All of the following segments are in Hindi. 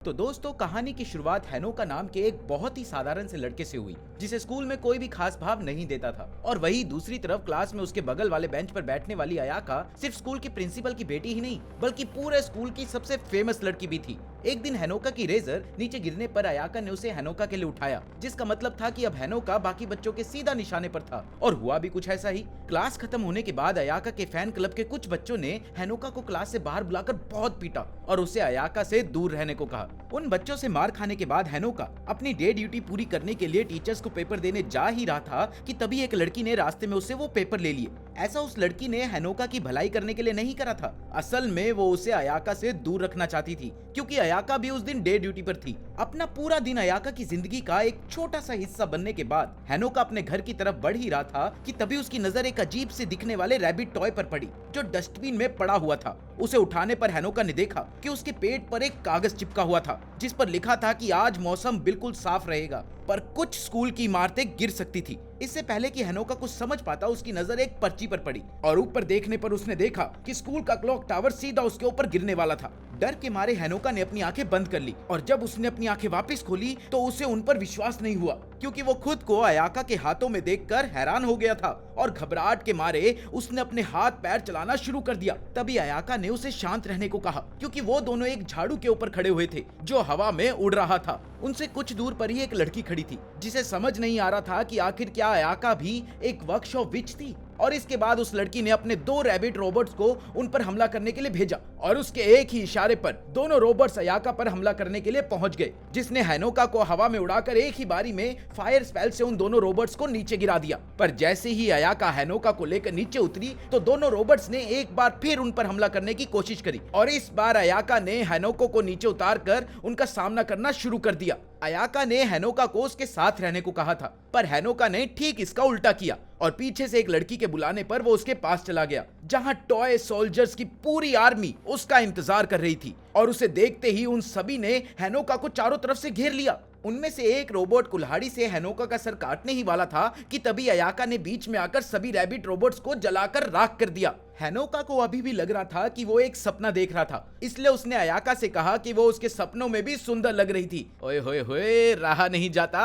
तो दोस्तों, कहानी की शुरुआत हैनोका नाम के एक बहुत ही साधारण से लड़के से हुई जिसे स्कूल में कोई भी खास भाव नहीं देता था। और वही दूसरी तरफ क्लास में उसके बगल वाले बेंच पर बैठने वाली अयाका सिर्फ स्कूल की प्रिंसिपल की बेटी ही नहीं बल्कि पूरे स्कूल की सबसे फेमस लड़की भी थी। एक दिन हैनोका की रेजर नीचे गिरने पर अयाका ने उसे हैनोका के लिए उठाया, जिसका मतलब था कि अब हैनोका बाकी बच्चों के सीधा निशाने पर था। और हुआ भी कुछ ऐसा ही। क्लास खत्म होने के बाद अयाका के फैन क्लब के कुछ बच्चों ने हैनोका को क्लास से बाहर बुलाकर बहुत पीटा और उसे अयाका से दूर रहने को कहा। उन बच्चों से मार खाने के बाद हैनोका अपनी डे ड्यूटी पूरी करने के लिए टीचर्स को पेपर देने जा ही रहा था कि तभी एक लड़की ने रास्ते में उससे वो पेपर ले लिए। ऐसा उस लड़की ने हैनोका की भलाई करने के लिए नहीं करा था। असल में वो उसे अयाका से दूर रखना चाहती थी, क्योंकि अयाका भी उस दिन डे ड्यूटी पर थी। अपना पूरा दिन अयाका की जिंदगी का एक छोटा सा हिस्सा बनने के बाद हैनोका अपने घर की तरफ बढ़ ही रहा था कि तभी उसकी नजर एक अजीब से दिखने वाले रैबिट टॉय पर पड़ी जो डस्टबिन में पड़ा हुआ था। उसे उठाने पर हैनोका ने देखा कि उसके पेट पर एक कागज चिपका हुआ था जिस पर लिखा था कि आज मौसम बिल्कुल साफ रहेगा, पर कुछ स्कूल की इमारतें गिर सकती थी। इससे पहले कि हैनोका कुछ समझ पाता, उसकी नजर एक पर्ची पर पड़ी और ऊपर देखने पर उसने देखा कि स्कूल का क्लॉक टावर सीधा उसके ऊपर गिरने वाला था। डर के मारे हैनोका ने अपनी आंखें बंद कर ली और जब उसने अपनी आंखें वापस खोली तो उसे उन पर विश्वास नहीं हुआ, क्योंकि वो खुद को अयाका के हाथों में देखकर हैरान हो गया था और घबराहट के मारे उसने अपने हाथ पैर चलाना शुरू कर दिया। तभी अयाका ने उसे शांत रहने को कहा, क्योंकि वो दोनों एक झाड़ू के ऊपर खड़े हुए थे जो हवा में उड़ रहा था। उनसे कुछ दूर पर ही एक लड़की खड़ी थी जिसे समझ नहीं आ रहा था कि आखिर क्या अयाका भी एक वर्कशॉप विच थी। और इसके बाद उस लड़की ने अपने 2 रैबिट रोबोट्स को उन पर हमला करने के लिए भेजा और उसके एक ही इशारे पर दोनों रोबोट्स अयाका पर हमला करने के लिए पहुंच गए, जिसने हैनोका को हवा में उड़ाकर एक ही बारी में फायर स्पेल से उन दोनों रोबोट्स को नीचे गिरा दिया। पर जैसे ही अयाका हैनोका को लेकर नीचे उतरी तो दोनों रोबोट्स ने एक बार फिर उन पर हमला करने की कोशिश करी और इस बार अयाका ने हैनोका को नीचे उतार कर उनका सामना करना शुरू कर दिया। अयाका ने हैनोका को उसके साथ रहने को कहा था, पर हैनोका ने ठीक इसका उल्टा किया और पीछे से एक लड़की के बुलाने पर वो उसके पास चला गया, जहां टॉय सोल्जर्स की पूरी आर्मी उसका इंतजार कर रही थी। और उसे देखते ही उन सभी ने हैनोका को चारों तरफ से घेर लिया। उनमें से एक रोबोट कुल्हाड़ी से हैनोका का सर काटने ही वाला था कि तभी अयाका ने बीच में आकर सभी रैबिट रोबोट्स को जलाकर राख कर दिया। हैनोका को अभी भी लग रहा था कि वो एक सपना देख रहा था, इसलिए उसने अयाका से कहा कि वो उसके सपनों में भी सुंदर लग रही थी। ओए होए होए, रहा नहीं जाता।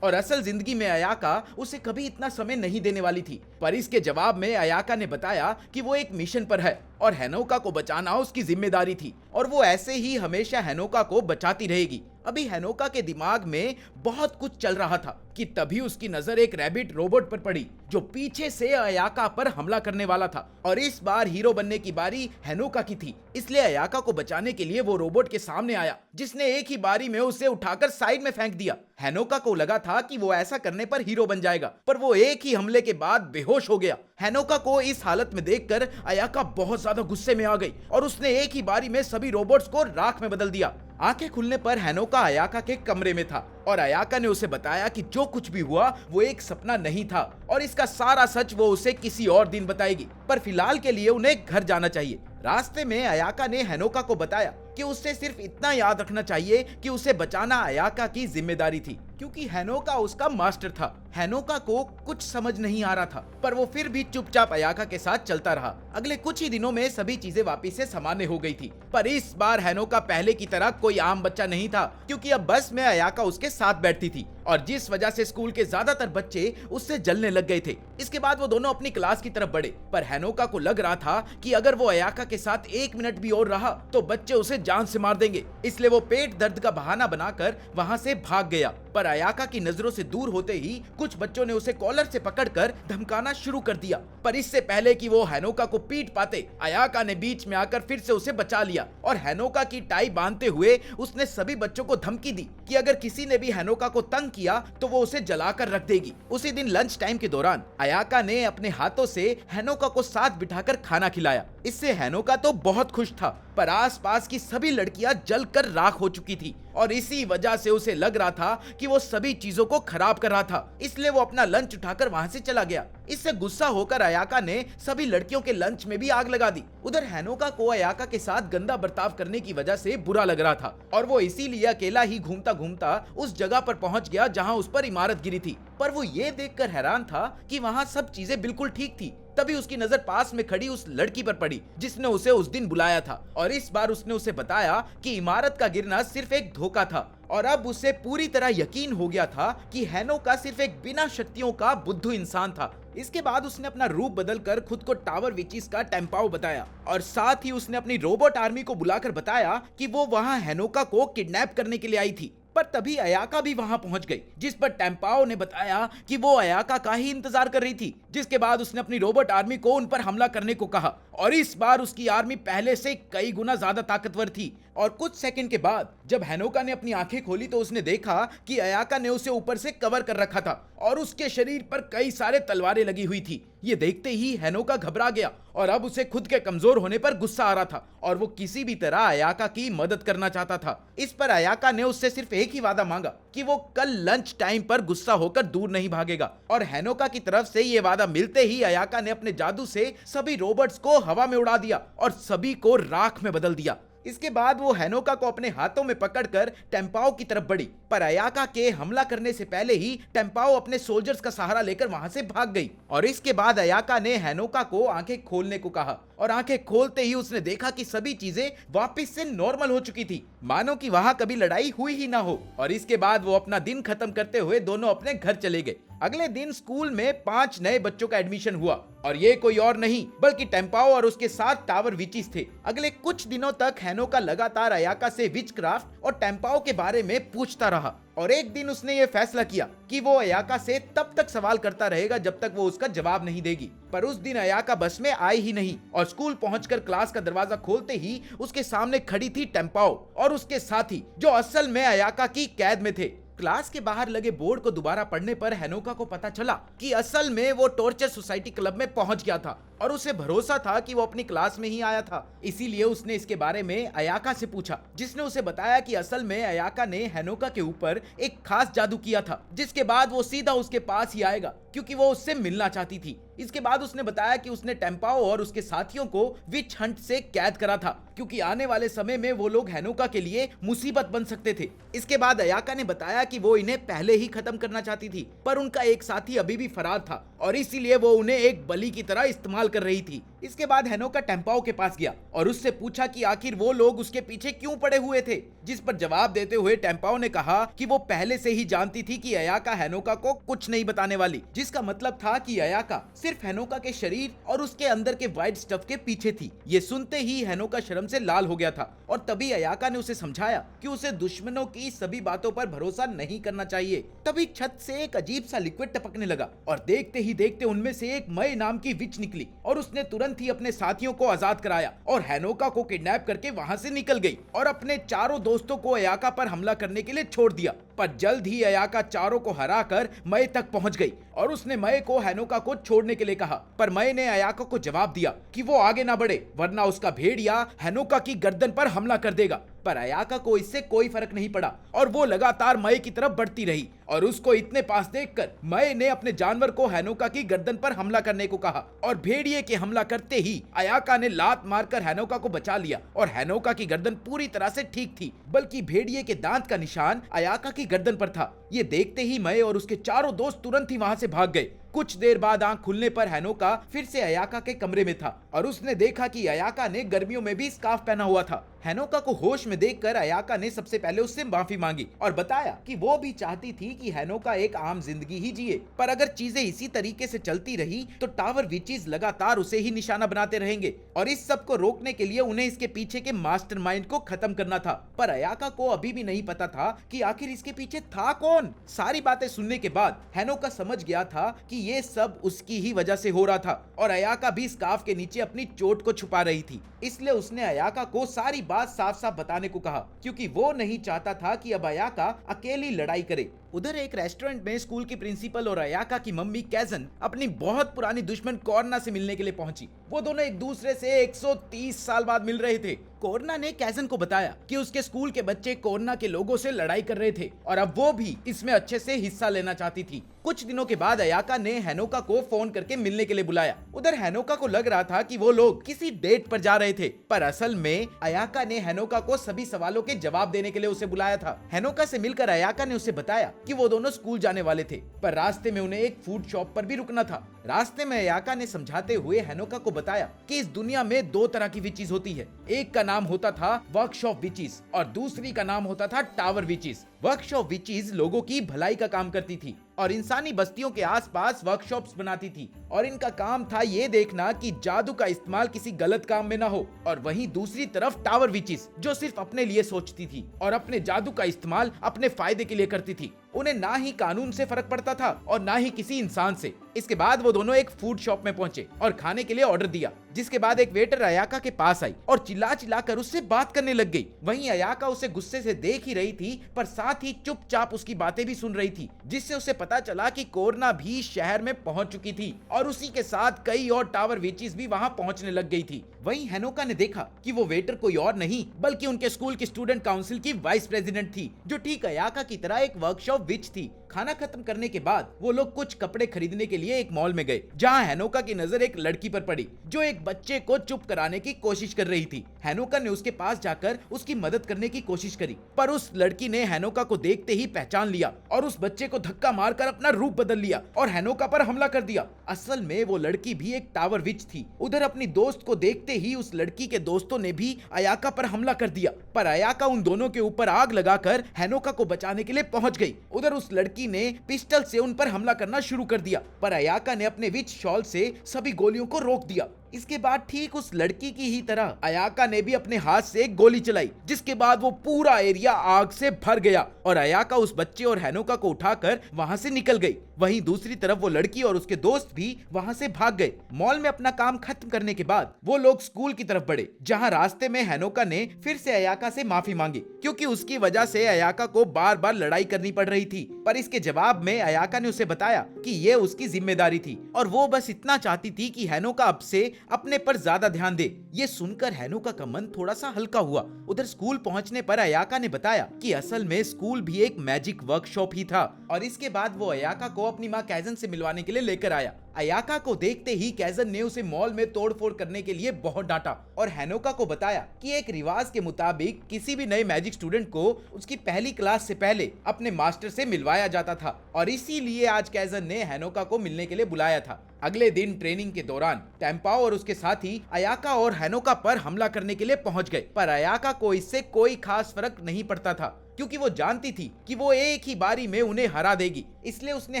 और असल जिंदगी में अयाका उसे कभी इतना समय नहीं देने वाली थी। पर इसके जवाब में अयाका ने बताया कि वो एक मिशन पर है और हैनोका को बचाना उसकी जिम्मेदारी थी और वो ऐसे ही हमेशा हैनोका को बचाती रहेगी। अभी हैनोका के दिमाग में बहुत कुछ चल रहा था कि तभी उसकी नजर एक रैबिट रोबोट पर पड़ी जो पीछे से अयाका पर हमला करने वाला था और इस बार हीरो बनने की बारी हैनोका की थी। इसलिए अयाका को बचाने के लिए वो रोबोट के सामने आया, जिसने एक ही बारी में उसे उठाकर साइड में फेंक दिया। हैनोका को लगा था कि वो ऐसा करने पर हीरो बन जाएगा, पर वो एक ही हमले के बाद बेहोश हो गया। हैनोका को इस हालत में देखकर अयाका बहुत ज्यादा गुस्से में आ गई और उसने एक ही बारी में सभी रोबोट्स को राख में बदल दिया। आंखें खुलने पर हैनोका अयाका के कमरे में था और अयाका ने उसे बताया कि जो कुछ भी हुआ वो एक सपना नहीं था और इसका सारा सच वो उसे किसी और दिन बताएगी, पर फिलहाल के लिए उन्हें घर जाना चाहिए। रास्ते में अयाका ने हैनोका को बताया कि उसे सिर्फ इतना याद रखना चाहिए कि उसे बचाना अयाका की जिम्मेदारी थी, क्योंकि हैनोका उसका मास्टर था। हैनोका को कुछ समझ नहीं आ रहा था, पर वो फिर भी चुपचाप अयाका के साथ चलता रहा। अगले कुछ ही दिनों में सभी चीजें वापस से सामान्य हो गई थी, पर इस बार हैनोका पहले की तरह कोई आम बच्चा नहीं था, क्योंकि अब बस में अयाका उसके साथ बैठती थी और जिस वजह से स्कूल के ज्यादातर बच्चे उससे जलने लग गए थे। इसके बाद वो दोनों अपनी क्लास की तरफ बढ़े, पर हैनोका को लग रहा था कि अगर वो अयाका के साथ 1 मिनट भी और रहा तो बच्चे उसे जान से मार देंगे। इसलिए वो पेट दर्द का बहाना बनाकर वहां से भाग गया। पर अयाका की नजरों से दूर होते ही कुछ बच्चों ने उसे कॉलर से पकड़कर धमकाना शुरू कर दिया, पर इससे पहले कि वो हैनोका को पीट पाते अयाका ने बीच में आकर फिर से उसे बचा लिया और हैनोका की टाई बांधते हुए उसने सभी बच्चों को धमकी दी कि अगर किसी ने भी हैनोका को तंग किया तो वो उसे जलाकर रख देगी। उसी दिन लंच टाइम के दौरान अयाका ने अपने हाथों से हैनोका को साथ बिठाकर खाना खिलाया। इससे हैनोका तो बहुत खुश था, पर आसपास की सभी लड़कियां जलकर राख हो चुकी थी और इसी वजह से उसे लग रहा था कि वो सभी चीजों को खराब कर रहा था। इसलिए वो अपना लंच उठाकर वहां से चला गया। इससे गुस्सा होकर अयाका ने सभी लड़कियों के लंच में भी आग लगा दी। उधर हैनोका को अयाका के साथ गंदा बर्ताव करने की वजह से बुरा लग रहा था और वो इसीलिए अकेला ही घूमता घूमता उस जगह पर पहुंच गया जहां उस पर इमारत गिरी थी। पर वो ये देखकर हैरान था कि वहाँ सब चीजें बिल्कुल ठीक थी। तभी उसकी नजर पास में खड़ी उस लड़की पर पड़ी जिसने उसे उस दिन बुलाया था, और इस बार उसने उसे बताया कि इमारत का गिरना सिर्फ एक धोखा था। और अब उसे पूरी तरह यकीन हो गया था कि हैनोका सिर्फ एक बिना शक्तियों का बुद्धू इंसान था। इसके बाद उसने अपना रूप बदलकर खुद को टावर विचीज का टेम्पाओ बताया, और साथ ही उसने अपनी रोबोट आर्मी को बुलाकर बताया कि वो वहां हैनोका को किडनैप करने के लिए आई थी। पर तभी अयाका भी वहां पहुंच गई, जिस पर टेम्पाओ ने बताया कि वो अयाका का ही इंतजार कर रही थी। जिसके बाद उसने अपनी रोबोट आर्मी को उन पर हमला करने को कहा, और इस बार उसकी आर्मी पहले से कई गुना ज्यादा ताकतवर थी। और कुछ सेकंड के बाद जब हैनोका ने अपनी आंखें खोली तो उसने देखा कि अयाका ने उसे ऊपर से कवर कर रखा था और उसके शरीर पर कई सारे तलवारें लगी हुई थी। ये देखते ही हैनोका घबरा गया और अब उसे खुद के कमजोर होने पर गुस्सा आ रहा था और वो किसी भी तरह अयाका की मदद करना चाहता था। इस पर अयाका ने उससे सिर्फ एक ही वादा मांगा कि वो कल लंच टाइम पर गुस्सा होकर दूर नहीं भागेगा, और हैनोका की तरफ से ये वादा मिलते ही अयाका ने अपने जादू से सभी रोबोट्स को हवा में उड़ा दिया और सभी को राख में बदल दिया। इसके बाद वो हैनोका को अपने हाथों में पकड़कर टेम्पाओ की तरफ बढ़ी, पर अयाका के हमला करने से पहले ही टेम्पाओ अपने सोल्जर्स का सहारा लेकर वहां से भाग गई। और इसके बाद अयाका ने हैनोका को आंखें खोलने को कहा, और आंखें खोलते ही उसने देखा कि सभी चीजें वापस से नॉर्मल हो चुकी थी, मानो कि वहां कभी लड़ाई हुई ही ना हो। और इसके बाद वो अपना दिन खत्म करते हुए दोनों अपने घर चले गए। अगले दिन स्कूल में 5 नए बच्चों का एडमिशन हुआ, और ये कोई और नहीं बल्कि टेम्पाओ और उसके साथ टावर विचीज थे। अगले कुछ दिनों तक हैनोका लगातार अयाका से विचक्राफ्ट और टेम्पाओ के बारे में पूछता रहा, और एक दिन उसने ये फैसला किया कि वो अयाका से तब तक सवाल करता रहेगा जब तक वो उसका जवाब नहीं देगी। पर उस दिन अयाका बस में आई ही नहीं, और स्कूल पहुंचकर क्लास का दरवाजा खोलते ही उसके सामने खड़ी थी टेम्पाओ और उसके साथी, जो असल में अयाका की कैद में थे। क्लास के बाहर लगे बोर्ड को दोबारा पढ़ने पर हैनोका को पता चला कि असल में वो टॉर्चर सोसाइटी क्लब में पहुंच गया था, और उसे भरोसा था कि वो अपनी क्लास में ही आया था। इसीलिए उसने इसके बारे में अयाका से पूछा, जिसने उसे बताया कि असल में अयाका ने हैनोका के ऊपर एक खास जादू किया था, जिसके बाद वो सीधा उसके पास ही आएगा क्योंकि वो उससे मिलना चाहती थी। इसके बाद उसने बताया कि उसने टेम्पाओ और उसके साथियों को विच हंट से कैद करा था क्योंकि आने वाले समय में वो लोग हैनोका के लिए मुसीबत बन सकते थे। इसके बाद अयाका ने बताया कि वो इन्हें पहले ही खत्म करना चाहती थी, पर उनका एक साथी अभी भी फरार था और इसीलिए वो उन्हें एक बलि की तरह इस्तेमाल कर रही थी। इसके बाद हैनोका टेम्पाओ के पास गया और उससे पूछा कि आखिर वो लोग उसके पीछे क्यों पड़े हुए थे, जिस पर जवाब देते हुए टेम्पाओ ने कहा कि वो पहले से ही जानती थी कि अयाका हैनोका को कुछ नहीं बताने वाली, जिसका मतलब था कि अयाका सिर्फ हैनोका के शरीर और उसके अंदर के व्हाइट स्टफ के पीछे थी। ये सुनते ही हैनोका शर्म से लाल हो गया था, और तभी अयाका ने उसे समझाया कि उसे दुश्मनों की सभी बातों पर भरोसा नहीं करना चाहिए। तभी छत से एक अजीब सा लिक्विड टपकने लगा, और देखते ही देखते उनमें से एक मई नाम की विच निकली, और उसने तुरंत ही अपने साथियों को आजाद कराया और हैनोका को किडनैप करके वहां से निकल गई और अपने चारों दोस्तों को अयाका पर हमला करने के लिए छोड़ दिया। पर जल्द ही अयाका चारों को हराकर मई तक पहुंच गई और उसने मई को हैनोका को छोड़ने के लिए कहा, पर मई ने अयाका को जवाब दिया कि वो आगे ना बढ़े वरना उसका भेड़िया हैनोका की गर्दन पर हमला कर देगा। पर अयाका को इससे कोई फर्क नहीं पड़ा और वो लगातार मई की तरफ बढ़ती रही, और उसको इतने पास देखकर मई ने अपने जानवर को हैनोका की गर्दन पर हमला करने को कहा, और भेड़िए के हमला करते ही अयाका ने लात मारकर हैनोका को बचा लिया और हैनोका की गर्दन पूरी तरह से ठीक थी, बल्कि भेड़िए के दांत का निशान अयाका की गर्दन पर था। ये देखते ही मई और उसके चारों दोस्त तुरंत ही वहां से भाग गए। कुछ देर बाद आंख खुलने पर हैनोका फिर से अयाका के कमरे में था और उसने देखा कि अयाका ने गर्मियों में भी स्कार्फ पहना हुआ था। हैनोका को होश में देखकर अयाका ने सबसे पहले उससे माफी मांगी और बताया कि वो भी चाहती थी कि हैनोका एक आम जिंदगी ही जिए, पर अगर चीजें इसी तरीके से चलती रही तो टावर विचीज लगातार उसे ही निशाना बनाते रहेंगे, और इस सब को रोकने के लिए उन्हें इसके पीछे के मास्टरमाइंड को खत्म करना था। पर अयाका को अभी भी नहीं पता था कि आखिर इसके पीछे था कौन। सारी बातें सुनने के बाद हैनोका समझ गया था कि ये सब उसकी ही वजह से हो रहा था, और अयाका भी स्कार्फ के नीचे अपनी चोट को छुपा रही थी। इसलिए उसने अयाका को सारी बात साफ साफ बताने को कहा, क्योंकि वो नहीं चाहता था कि अब अयाका अकेली लड़ाई करे। उधर एक रेस्टोरेंट में स्कूल की प्रिंसिपल और अयाका की मम्मी कैजन अपनी बहुत पुरानी दुश्मन कॉर्ना से मिलने के लिए पहुंची। वो दोनों एक दूसरे से 130 साल बाद मिल रहे थे। कोरना ने कैजन को बताया कि उसके स्कूल के बच्चे कोरना के लोगों से लड़ाई कर रहे थे और अब वो भी इसमें अच्छे से हिस्सा लेना चाहती थी। कुछ दिनों के बाद अयाका ने हेनोका को फोन करके मिलने के लिए बुलाया। उधर हेनोका को लग रहा था कि वो लोग किसी डेट पर जा रहे थे, पर असल में अयाका ने हेनोका को सभी सवालों के जवाब देने के लिए उसे बुलाया था। हेनोका से मिलकर अयाका ने उसे बताया कि वो दोनों स्कूल जाने वाले थे, पर रास्ते में उन्हें एक फूड शॉप पर भी रुकना था। रास्ते में अयाका ने समझाते हुए हेनोका को बताया कि इस दुनिया में दो तरह की विचेस होती है, एक का नाम होता था वर्कशॉप विचेस और दूसरी का नाम होता था टावर विचेस। वर्कशॉप विचेस लोगों की भलाई का काम करती थी और इंसानी बस्तियों के आसपास वर्कशॉप्स बनाती थी और इनका काम था ये देखना कि जादू का इस्तेमाल किसी गलत काम में ना हो। और वहीं दूसरी तरफ टावर विचेस जो सिर्फ अपने लिए सोचती थी और अपने जादू का इस्तेमाल अपने फायदे के लिए करती थी। उन्हें ना ही कानून से फर्क पड़ता था और ना ही किसी इंसान से। इसके बाद वो दोनों एक फूड शॉप में पहुंचे और खाने के लिए ऑर्डर दिया, जिसके बाद एक वेटर अयाका के पास आई और चिल्ला कर उससे बात करने लग गई। वहीं अयाका उसे गुस्से से देख ही रही थी, पर साथ ही चुपचाप उसकी बातें भी सुन रही थी, जिससे उसे पता चला कि कोरना भी शहर में पहुंच चुकी थी और उसी के साथ कई और टावर विचेस भी वहां पहुंचने लग गई थी। वहीं हेनोका ने देखा कि वो वेटर कोई और नहीं बल्कि उनके स्कूल की स्टूडेंट काउंसिल की वाइस प्रेसिडेंट थी, जो ठीक अयाका की तरह एक वर्कशॉप विच थी। खाना खत्म करने के बाद वो लोग कुछ कपड़े खरीदने के लिए एक मॉल में गए, जहां हेनोका की नजर एक लड़की पर पड़ी जो एक बच्चे को चुप कराने की कोशिश कर रही थी। हेनोका ने उसके पास जाकर उसकी मदद करने की कोशिश करी, पर उस लड़की ने हेनोका को देखते ही पहचान लिया और उस बच्चे को धक्का मारकर अपना रूप बदल लिया और हेनोका पर हमला कर दिया। असल में वो लड़की भी एक टावर विच थी। उधर अपनी दोस्त को देखते ही उस लड़की के दोस्तों ने भी अयाका पर हमला कर दिया, पर अयाका उन दोनों के ऊपर आग लगाकर हेनोका को बचाने के लिए पहुंच गई। उधर उस लड़की ने पिस्टल से उन पर हमला करना शुरू कर दिया, पर अयाका ने अपने विच शॉल से सभी गोलियों को रोक दिया। इसके बाद ठीक उस लड़की की ही तरह अयाका ने भी अपने हाथ से एक गोली चलाई, जिसके बाद वो पूरा एरिया आग से भर गया और अयाका उस बच्चे और हेनोका को उठाकर वहां से निकल गई। वहीं दूसरी तरफ वो लड़की और उसके दोस्त भी वहां से भाग गए। मॉल में अपना काम खत्म करने के बाद वो लोग स्कूल की तरफ बढ़े, जहां रास्ते में हेनोका ने फिर से अयाका से माफी मांगी, क्योंकि उसकी वजह से अयाका को बार बार लड़ाई करनी पड़ रही थी। पर इसके जवाब में अयाका ने उसे बताया कि ये उसकी जिम्मेदारी थी और वो बस इतना चाहती थी कि हेनोका अब से अपने पर ज्यादा ध्यान दे। ये सुनकर हेनोका का मन थोड़ा सा हल्का हुआ। उधर स्कूल पहुंचने पर अयाका ने बताया कि असल में स्कूल भी एक मैजिक वर्कशॉप ही था और इसके बाद वो अयाका को अपनी माँ कैजन से मिलवाने के लिए लेकर आया। अयाका को देखते ही कैजन ने उसे मॉल में तोड़फोड़ करने के लिए बहुत डांटा और हेनोका को बताया कि एक रिवाज के मुताबिक किसी भी नए मैजिक स्टूडेंट को उसकी पहली क्लास से पहले अपने मास्टर से मिलवाया जाता था और इसीलिए आज कैजन ने हेनोका को मिलने के लिए बुलाया था। अगले दिन ट्रेनिंग के दौरान टेम्पाओ और उसके साथी अयाका और हेनोका पर हमला करने के लिए पहुंच गए, पर अयाका को इससे कोई खास फर्क नहीं पड़ता था, क्योंकि वो जानती थी कि वो एक ही बारी में उन्हें हरा देगी। इसलिए उसने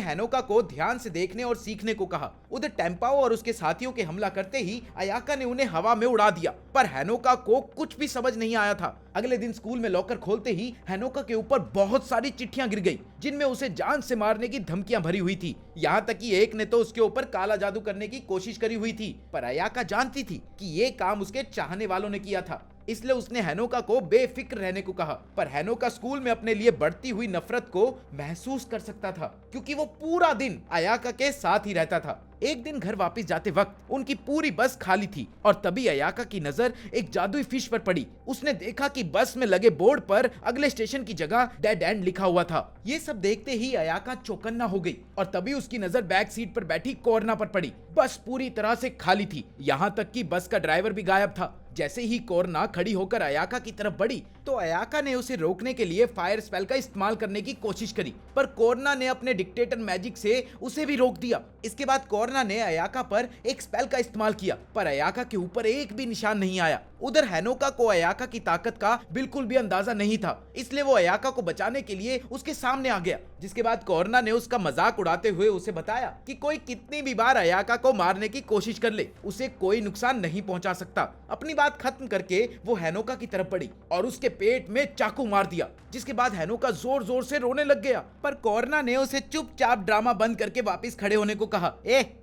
हेनोका को ध्यान से देखने और सीखने को कहा। उधर टेम्पाओ और उसके साथियों के हमला करते ही अयाका ने उन्हें हवा में उड़ा दिया, पर हेनोका को कुछ भी समझ नहीं आया था। अगले दिन स्कूल में लॉकर खोलते ही हेनोका के ऊपर बहुत सारी चिट्ठियां गिर गई, जिनमें उसे जान से मारने की धमकियां भरी हुई थी। यहाँ तक कि एक ने तो उसके ऊपर काला जादू करने की कोशिश करी हुई थी, पर अयाका जानती थी कि ये काम उसके चाहने वालों ने किया था, इसलिए उसने हेनोका को बेफिक्र रहने को कहा। पर हेनोका स्कूल में अपने लिए बढ़ती हुई नफरत को महसूस कर सकता था, क्योंकि वो पूरा दिन अयाका के साथ ही रहता था। एक दिन घर वापस जाते वक्त उनकी पूरी बस खाली थी और तभी अयाका की नजर एक जादुई फिश पर पड़ी। उसने देखा कि बस में लगे बोर्ड पर अगले स्टेशन की जगह डेड एंड लिखा हुआ था। ये सब देखते ही अयाका चौकन्ना हो गई और तभी उसकी नजर बैक सीट पर बैठी कोरना पर पड़ी। बस पूरी तरह से खाली थी, यहाँ तक कि बस का ड्राइवर भी गायब था। जैसे ही कोरना खड़ी होकर अयाका की तरफ बढ़ी तो अयाका ने उसे रोकने के लिए फायर स्पेल का इस्तेमाल करने की कोशिश करी, पर कोरना ने अपने डिक्टेटर मैजिक से उसे भी रोक दिया। इसके बाद कोरना ने अयाका पर एक स्पेल का इस्तेमाल किया, पर अयाका के ऊपर एक भी निशान नहीं आया। उधर हेनोका को अयाका की ताकत का बिल्कुल भी अंदाजा नहीं था, इसलिए वो अयाका को बचाने के लिए उसके सामने आ गया। जिसके बाद कोरना ने उसका मजाक उड़ाते हुए उसे बताया कि कोई कितनी भी बार अयाका को मारने की कोशिश कर ले, उसे कोई नुकसान नहीं पहुंचा सकता। अपनी बात खत्म करके वो हेनोका की तरफ बढ़ी और उसके पेट में चाकू मार दिया, जिसके बाद हेनोका जोर जोर से रोने लग गया। पर कोरना ने उसे चुपचाप ड्रामा बंद करके वापस खड़े होने को कहा।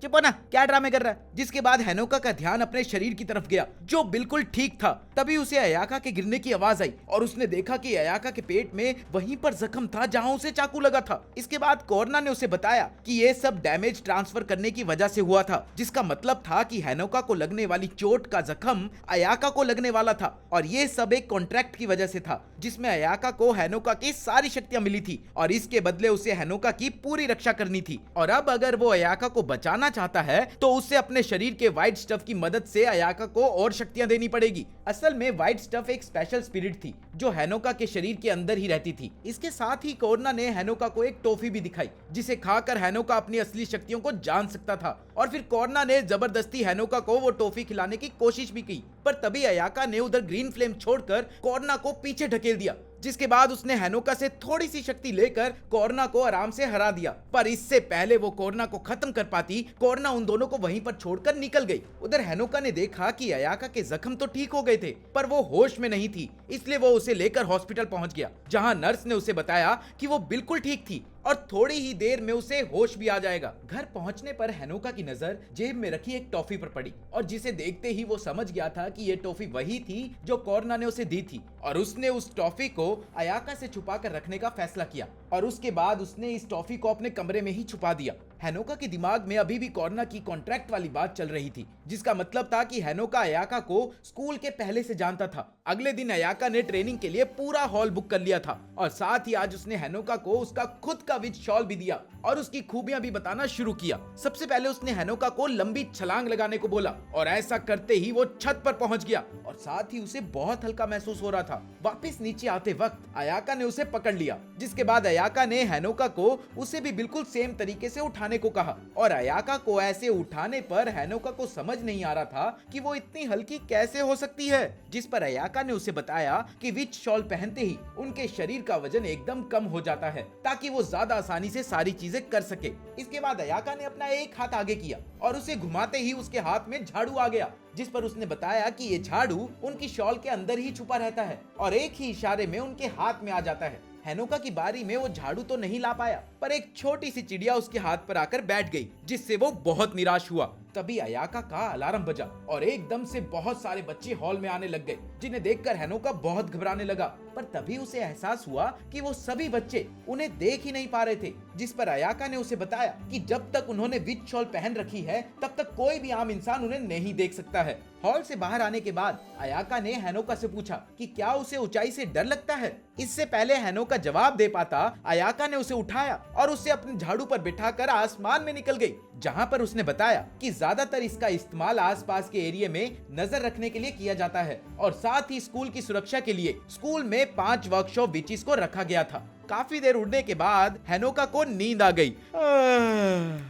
चुप हो ना, क्या ड्रामे कर रहा है। जिसके बाद हेनोका का ध्यान अपने शरीर की तरफ गया, जो बिल्कुल ठीक ठीक था, तभी उसे अयाका के गिरने की आवाज आई और उसने देखा कि अयाका के पेट में वहीं पर जख्म था जहां उसे चाकू लगा था। इसके बाद कोर्ना ने उसे बताया कि ये सब डैमेज ट्रांसफर करने की वजह से हुआ था, जिसका मतलब था कि हेनोका को लगने वाली चोट का जख्म अयाका को लगने वाला था और ये सब एक कॉन्ट्रैक्ट की वजह से था, जिसमें अयाका को हेनोका की सारी शक्तियां मिली थी और इसके बदले उसे हेनोका की पूरी रक्षा करनी थी। और अब अगर वो अयाका को बचाना चाहता है तो उसे अपने शरीर के व्हाइट स्टफ की मदद से अयाका को और शक्तियां देनी पड़ेगी। असल में व्हाइट स्टफ एक स्पेशल स्पिरिट थी जो हेनोका के शरीर के अंदर ही रहती थी। इसके साथ ही कोर्ना ने हेनोका को एक टॉफी भी दिखाई जिसे खाकर हेनोका अपनी असली शक्तियों को जान सकता था और फिर कोर्ना ने जबरदस्ती हेनोका को वो टॉफी खिलाने की कोशिश भी की, पर तभी अयाका ने उधर ग्रीन फ्लेम छोड़कर कोर्ना को पीछे ढकेल दिया, जिसके बाद उसने हेनोका से थोड़ी सी शक्ति लेकर कोर्ना को आराम से हरा दिया। पर इससे पहले वो कोर्ना को खत्म कर पाती, कोर्ना उन दोनों को वहीं पर छोड़कर निकल गई। उधर हेनोका ने देखा कि अयाका के जख्म तो ठीक हो गए थे पर वो होश में नहीं थी, इसलिए वो उसे लेकर हॉस्पिटल पहुंच गया, जहां नर्स ने उसे बताया कि वो बिल्कुल ठीक थी और थोड़ी ही देर में उसे होश भी आ जाएगा। घर पहुंचने पर हेनोका की नजर जेब में रखी एक टॉफी पर पड़ी और जिसे देखते ही वो समझ गया था कि ये टॉफी वही थी जो कोर्ना ने उसे दी थी और उसने उस टॉफी को अयाका से छुपा कर रखने का फैसला किया और उसके बाद उसने इस टॉफी को अपने कमरे में ही छुपा दिया। हेनोका के दिमाग में अभी भी कोर्ना की कॉन्ट्रैक्ट वाली बात चल रही थी, जिसका मतलब था कि हेनोका अयाका को स्कूल के पहले से जानता था। अगले दिन अयाका ने ट्रेनिंग के लिए पूरा हॉल बुक कर लिया था और साथ ही आज उसने हेनोका को उसका खुद का विच शॉल भी दिया और उसकी खूबियां भी बताना शुरू किया। सबसे पहले उसने हेनोका को लंबी छलांग लगाने को बोला और ऐसा करते ही वो छत पर पहुंच गया और साथ ही उसे बहुत हल्का महसूस हो रहा था। वापस नीचे आते वक्त अयाका ने उसे पकड़ लिया, जिसके बाद अयाका ने हेनोका को उसे भी बिल्कुल सेम तरीके से उठाने को कहा और अयाका को ऐसे उठाने पर हेनोका को समझ नहीं आ रहा था कि वो इतनी हल्की कैसे हो सकती है, जिस पर अयाका ने उसे बताया कि विच शॉल पहनते ही उनके शरीर का वजन एकदम कम हो जाता है ताकि वो ज्यादा आसानी से सारी चीजें कर सके। इसके बाद अयाका ने अपना एक हाथ आगे किया और उसे घुमाते ही उसके हाथ में झाड़ू आ गया, जिस पर उसने बताया कि ये झाड़ू उनकी शॉल के अंदर ही छुपा रहता है और एक ही इशारे में उनके हाथ में आ जाता है। हेनोका की बारी में वो झाड़ू तो नहीं ला पाया पर एक छोटी सी चिड़िया उसके हाथ पर आकर बैठ गई, जिससे वो बहुत निराश हुआ। तभी अयाका का अलार्म बजा और एकदम से बहुत सारे बच्चे हॉल में आने लग गए, जिन्हें देखकर हेनोका बहुत घबराने लगा। पर तभी उसे एहसास हुआ कि वो सभी बच्चे उन्हें देख ही नहीं पा रहे थे, जिस पर अयाका ने उसे बताया कि जब तक उन्होंने विच शॉल पहन रखी है तब तक कोई भी आम इंसान उन्हें नहीं देख सकता है। हॉल से बाहर आने के बाद अयाका ने हेनोका से पूछा कि क्या उसे ऊंचाई से डर लगता है। इससे पहले हेनोका जवाब दे पाता, अयाका ने उसे उठाया और उसे अपने झाड़ू पर बिठाकर आसमान में निकल गई, जहां पर उसने बताया कि ज्यादातर इसका इस्तेमाल आसपास के एरिया में नजर रखने के लिए किया जाता है और साथ ही स्कूल की सुरक्षा के लिए स्कूल में 5 वर्कशॉप विचेस को रखा गया था। काफी देर उड़ने के बाद हेनोका को नींद आ गई,